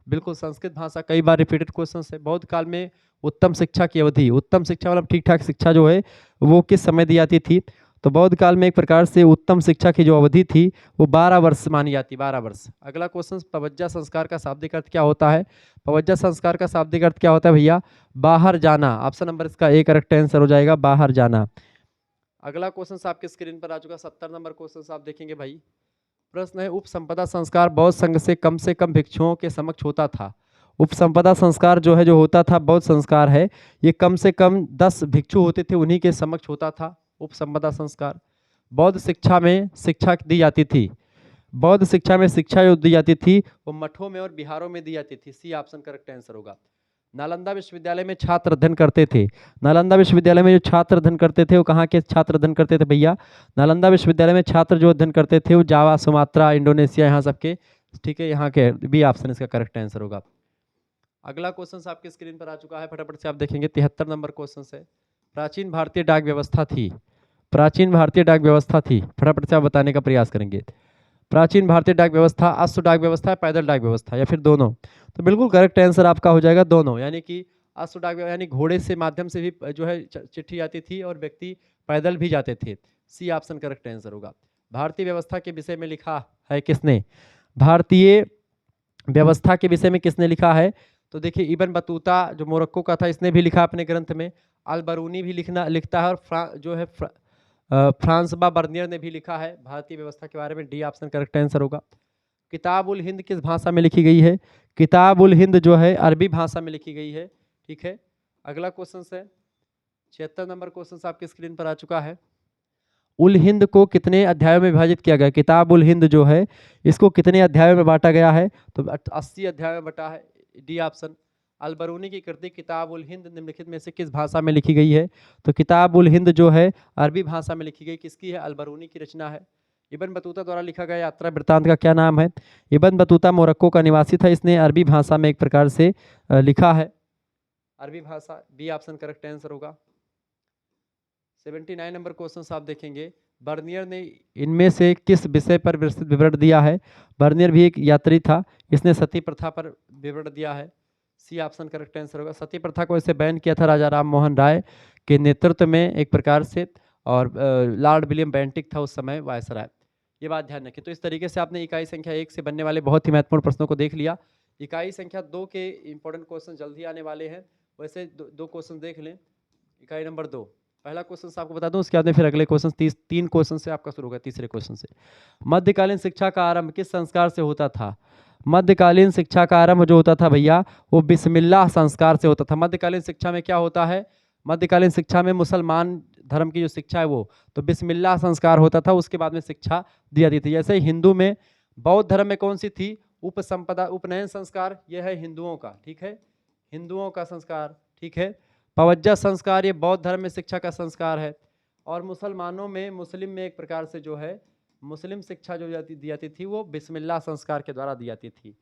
S1: बिल्कुल संस्कृत भाषा, कई बार रिपीटेड क्वेश्चन है। बौद्ध काल में उत्तम शिक्षा की अवधि, उत्तम शिक्षा मतलब ठीक ठाक शिक्षा जो है वो किस समय दी जाती थी? तो बौद्ध काल में एक प्रकार से उत्तम शिक्षा की जो अवधि थी वो 12 वर्ष मानी जाती, 12 वर्ष। अगला क्वेश्चन, पवज्जा संस्कार का शाब्दिक अर्थ क्या होता है? पवज्जा संस्कार का शाब्दिक अर्थ क्या होता है भैया? बाहर जाना। ऑप्शन नंबर इसका ए करेक्ट आंसर हो जाएगा, बाहर जाना। अगला क्वेश्चन आपके स्क्रीन पर आ चुका 70 नंबर क्वेश्चन आप देखेंगे भाई। प्रश्न है, उपसंपदा संस्कार बौद्ध संघ से कम भिक्षुओं के समक्ष होता था। उपसंपदा संस्कार जो है, जो होता था बौद्ध संस्कार है, ये कम से कम 10 भिक्षु होते थे, उन्हीं के समक्ष होता था उपसंपदा संस्कार। बौद्ध शिक्षा में शिक्षा दी जाती थी, बौद्ध शिक्षा में शिक्षा जो दी जाती थी वो मठों में और बिहारों में दी जाती थी। सी ऑप्शन करेक्ट आंसर होगा। नालंदा विश्वविद्यालय में छात्र अध्ययन करते थे, नालंदा विश्वविद्यालय में जो छात्र अध्ययन करते थे वो कहाँ के छात्र अध्ययन करते थे भैया? नालंदा विश्वविद्यालय में छात्र जो अध्ययन करते थे वो जावा, सुमात्रा, इंडोनेशिया, यहाँ सबके, ठीक है, यहाँ के। बी ऑप्शन इसका करेक्ट आंसर होगा। अगला क्वेश्चन आपके स्क्रीन पर आ चुका है, फटाफट से आप देखेंगे। 73 नंबर क्वेश्चन है, प्राचीन भारतीय डाक व्यवस्था थी, प्राचीन भारतीय डाक व्यवस्था थी, फटाफट से आप बताने का प्रयास करेंगे। प्राचीन भारतीय डाक व्यवस्था अश्व डाक व्यवस्था, पैदल डाक व्यवस्था, या फिर दोनों? तो बिल्कुल करेक्ट आंसर आपका हो जाएगा दोनों, यानी कि अश्व डाक यानी घोड़े से माध्यम से भी जो है चिट्ठी आती थी और व्यक्ति पैदल भी जाते थे। सी ऑप्शन करेक्ट आंसर होगा। भारतीय व्यवस्था के विषय में लिखा है किसने? भारतीय व्यवस्था के विषय में किसने लिखा है? तो देखिए इब्न बतूता जो मोरक्को का था, इसने भी लिखा अपने ग्रंथ में। अल बरूनी भी लिखता है, और जो है फ्रांसबा बर्नियर ने भी लिखा है भारतीय व्यवस्था के बारे में। डी ऑप्शन करेक्ट आंसर होगा। किताब उल हिंद किस भाषा में लिखी गई है? किताब उल हिंद जो है अरबी भाषा में लिखी गई है, ठीक है। अगला क्वेश्चन है 76 नंबर क्वेश्चन आपके स्क्रीन पर आ चुका है। उल हिंद को कितने अध्यायों में विभाजित किया गया? किताब उल हिंद जो है इसको कितने अध्यायों में बांटा गया है? तो 80 अध्यायों में बटा है। D option. अल बरूनी की कृति किताब उल हिंद निम्नलिखित में से किस भाषा में लिखी गई है? तो किताब उल हिंद जो है अरबी भाषा में लिखी गई। किसकी है? अल बरूनी की रचना है। इब्न बतूता द्वारा लिखा गया यात्रा वृत्तांत का क्या नाम है? इब्न बतूता मोरक्को का निवासी था, इसने अरबी भाषा में एक प्रकार से लिखा है, अरबी भाषा। बी ऑप्शन करेक्ट आंसर होगा। 79 नंबर क्वेश्चन आप देखेंगे। बर्नियर ने इनमें से किस विषय पर विस्तृत विवरण दिया है? बर्नियर भी एक यात्री था, इसने सती प्रथा पर विवरण दिया है। सी ऑप्शन करेक्ट आंसर होगा। सती प्रथा को इसे बैन किया था राजा राम मोहन राय के नेतृत्व में एक प्रकार से, और लॉर्ड विलियम बेंटिक था उस समय वायसराय। ये बात ध्यान रखें। तो इस तरीके से आपने इकाई संख्या 1 से बनने वाले बहुत ही महत्वपूर्ण प्रश्नों को देख लिया। इकाई संख्या 2 के इंपॉर्टेंट क्वेश्चन जल्दी आने वाले हैं, वैसे दो क्वेश्चन देख लें। इकाई नंबर 2 पहला क्वेश्चन आपको बता दूं, उसके बाद में फिर अगले क्वेश्चन 3 क्वेश्चन से आपका शुरू होगा। तीसरे क्वेश्चन से, मध्यकालीन शिक्षा का आरंभ किस संस्कार से होता था? मध्यकालीन शिक्षा का आरंभ जो होता था भैया वो बिस्मिल्लाह संस्कार से होता था। मध्यकालीन शिक्षा में क्या होता है? मध्यकालीन शिक्षा में मुसलमान धर्म की जो शिक्षा है वो तो बिस्मिल्लाह संस्कार होता था, उसके बाद में शिक्षा दी जाती थी। जैसे हिंदू में, बौद्ध धर्म में कौन सी थी? उपसंपदा उपनयन संस्कार, यह है हिंदुओं का, ठीक है, हिंदुओं का संस्कार, ठीक है। पवज्जा संस्कार ये बौद्ध धर्म में शिक्षा का संस्कार है। और मुसलमानों में, मुस्लिम में एक प्रकार से जो है मुस्लिम शिक्षा जो दी जाती थी वो बिस्मिल्लाह संस्कार के द्वारा दी जाती थी।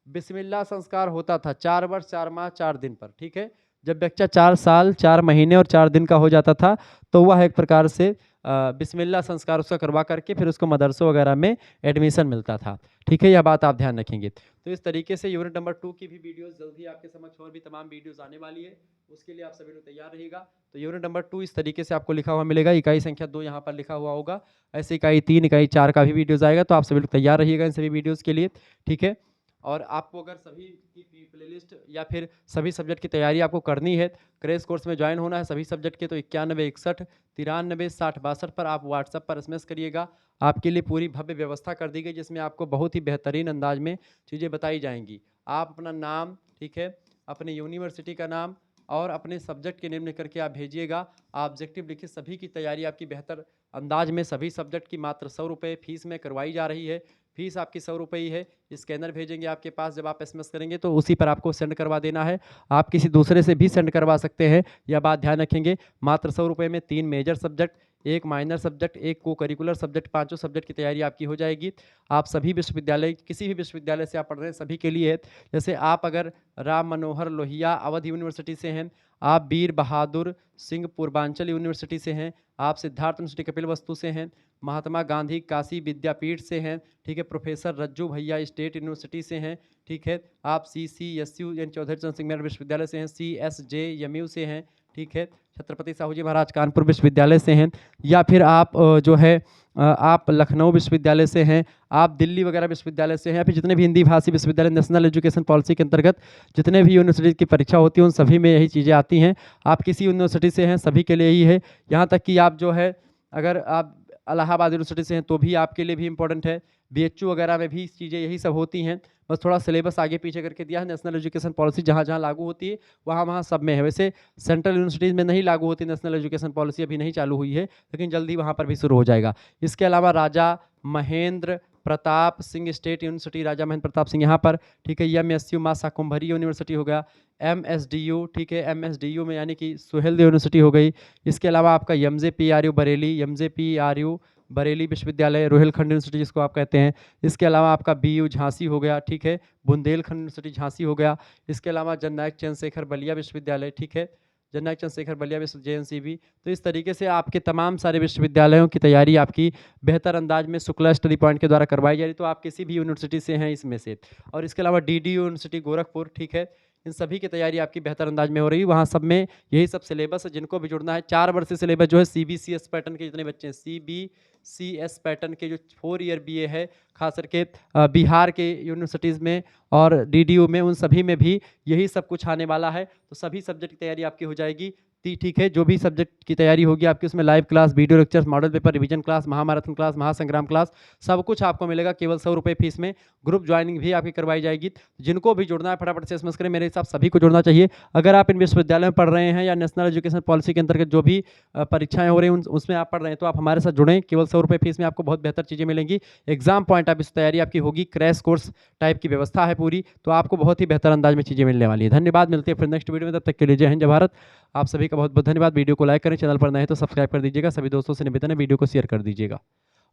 S1: बिस्मिल्लाह संस्कार होता था 4 वर्ष 4 माह 4 दिन पर, ठीक है। जब बच्चा 4 साल 4 महीने और 4 दिन का हो जाता था तो वह एक प्रकार से बिस्मिल्लाह संस्कार उसका करवा करके फिर उसको मदरसों वगैरह में एडमिशन मिलता था, ठीक है। यह बात आप ध्यान रखेंगे। तो इस तरीके से यूनिट नंबर 2 की भी वीडियोस जल्दी आपके समक्ष और भी तमाम वीडियोस आने वाली है, उसके लिए आप सभी लोग तैयार रहिएगा। तो यूनिट नंबर 2 इस तरीके से आपको लिखा हुआ मिलेगा, इकाई संख्या 2 यहाँ पर लिखा हुआ होगा, ऐसे इकाई 3 इकाई 4 का भी वीडियोस आएगा। तो आप सभी लोग तैयार रहिएगा इन सभी वीडियोज़ के लिए, ठीक है। और आपको अगर सभी की प्लेलिस्ट या फिर सभी सब्जेक्ट की तैयारी आपको करनी है, क्रैश कोर्स में ज्वाइन होना है सभी सब्जेक्ट के, तो 91 61 93 60 62 पर आप व्हाट्सएप पर एसएमएस करिएगा। आपके लिए पूरी भव्य व्यवस्था कर दी गई जिसमें आपको बहुत ही बेहतरीन अंदाज में चीज़ें बताई जाएंगी। आप अपना नाम, ठीक है, अपने यूनिवर्सिटी का नाम और अपने सब्जेक्ट के नेम लिख करके आप भेजिएगा। ऑब्जेक्टिव लिखित सभी की तैयारी आपकी बेहतर अंदाज में सभी सब्जेक्ट की मात्र 100 रुपये फीस में करवाई जा रही है। फीस आपकी 100 रुपये ही है। स्कैनर भेजेंगे आपके पास, जब आप एसएमएस करेंगे तो उसी पर आपको सेंड करवा देना है। आप किसी दूसरे से भी सेंड करवा सकते हैं, यह बात ध्यान रखेंगे। मात्र 100 रुपये में 3 मेजर सब्जेक्ट, एक माइनर सब्जेक्ट, एक को करिकुलर सब्जेक्ट, पांचों सब्जेक्ट की तैयारी आपकी हो जाएगी। आप सभी विश्वविद्यालय, किसी भी विश्वविद्यालय से आप पढ़ रहे हैं सभी के लिए है। जैसे आप अगर राम मनोहर लोहिया अवध यूनिवर्सिटी से हैं, आप वीर बहादुर सिंह पूर्वांचल यूनिवर्सिटी से हैं, आप सिद्धार्थ यूनिवर्सिटी कपिलवस्तु से हैं, महात्मा गांधी काशी विद्यापीठ से हैं, ठीक है, प्रोफेसर रज्जू भैया स्टेट यूनिवर्सिटी से हैं, ठीक है, आप CCSU यानी चौधरी चरण सिंह मेरठ विश्वविद्यालय से हैं, CSJMU से हैं, ठीक है, छत्रपति साहू जी महाराज कानपुर विश्वविद्यालय से हैं, या फिर आप जो है आप लखनऊ विश्वविद्यालय से हैं, आप दिल्ली वगैरह विश्वविद्यालय से हैं, या फिर जितने भी हिंदी भाषी विश्वविद्यालय नेशनल एजुकेशन पॉलिसी के अंतर्गत जितने भी यूनिवर्सिटी की परीक्षा होती है उन सभी में यही चीज़ें आती हैं। आप किसी यूनिवर्सिटी से हैं सभी के लिए यही है। यहाँ तक कि आप जो है अगर आप इलाहाबाद यूनिवर्सिटी से हैं तो भी आपके लिए भी इंपॉर्टेंट है। BHU वगैरह में भी चीज़ें यही सब होती हैं, बस थोड़ा सिलेबस आगे पीछे करके दिया है। नेशनल एजुकेशन पॉलिसी जहाँ जहाँ लागू होती है वहाँ वहाँ सब में है। वैसे सेंट्रल यूनिवर्सिटीज़ में नहीं लागू होती नेशनल एजुकेशन पॉलिसी, अभी नहीं चालू हुई है, लेकिन जल्दी वहाँ पर भी शुरू हो जाएगा। इसके अलावा राजा महेंद्र प्रताप सिंह स्टेट यूनिवर्सिटी, राजा महेंद्र प्रताप सिंह यहाँ पर, ठीक है, MSU माँ शाकुंभरी यूनिवर्सिटी हो गया, MSDU, ठीक है, MSDU में यानी कि सुहेलदेव यूनिवर्सिटी हो गई। इसके अलावा आपका MJPRU बरेली, MJPRU बरेली विश्वविद्यालय, रोहिलखंड यूनिवर्सिटी जिसको आप कहते हैं। इसके अलावा आपका BU झांसी हो गया, ठीक है, बुंदेलखंड यूनिवर्सिटी झांसी हो गया। इसके अलावा जननायक चंद्रशेखर बलिया विश्वविद्यालय, ठीक है, जननायक चंद्रशेखर बलिया विश्व JNCB। तो इस तरीके से आपके तमाम सारे विश्वविद्यालयों की तैयारी आपकी बेहतर अंदाज में शुक्ला स्टडी पॉइंट के द्वारा करवाई जा रही। तो आप किसी भी यूनिवर्सिटी से हैं इसमें से, और इसके अलावा DDU यूनिवर्सिटी गोरखपुर, ठीक है, इन सभी की तैयारी आपकी बेहतर अंदाज में हो रही है। वहाँ सब में यही सब सिलेबस है। जिनको भी जुड़ना है 4 वर्षीय सिलेबस जो है CBCS पैटर्न के जितने बच्चे हैं, CBCS पैटर्न के जो 4 ईयर BA है, खास करके बिहार के यूनिवर्सिटीज़ में और DDU में, उन सभी में भी यही सब कुछ आने वाला है। तो सभी सब्जेक्ट की तैयारी आपकी हो जाएगी, ठीक है। जो भी सब्जेक्ट की तैयारी होगी आपकी उसमें live class, video lectures, model paper, revision class, महामाराथन क्लास, महासंग्राम क्लास, सब कुछ आपको मिलेगा केवल 100 रुपये फीस में। ग्रुप ज्वाइनिंग भी आपकी करवाई जाएगी। जिनको भी जुड़ना है फटाफट से SMS करें। मेरे हिसाब सभी को जुड़ना चाहिए। अगर आप इन विश्वविद्यालय में पढ़ रहे हैं या नेशनल एजुकेशन पॉलिसी के अंतर्गत जो भी परीक्षाएं हो रही हैं उसमें आप पढ़ रहे हैं तो आप हमारे साथ जुड़ें। केवल 100 रुपये फीस में आपको बहुत बेहतर चीज़ें मिलेंगी। एग्जाम पॉइंट आप इस तैयारी आपकी होगी, क्रैश कोर्स टाइप की व्यवस्था है पूरी, तो आपको बहुत ही बेहतर अंदाज में चीज़ें मिलने वाली है। धन्यवाद, मिलते हैं फिर नेक्स्ट वीडियो में। तब तक के लिए जय हिंद, जय भारत। आप सभी का बहुत बहुत धन्यवाद। वीडियो को लाइक करें, चैनल पर नए हैं तो सब्सक्राइब कर दीजिएगा। सभी दोस्तों से निवेदन है वीडियो को शेयर कर दीजिएगा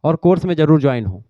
S1: और कोर्स में जरूर ज्वाइन हो।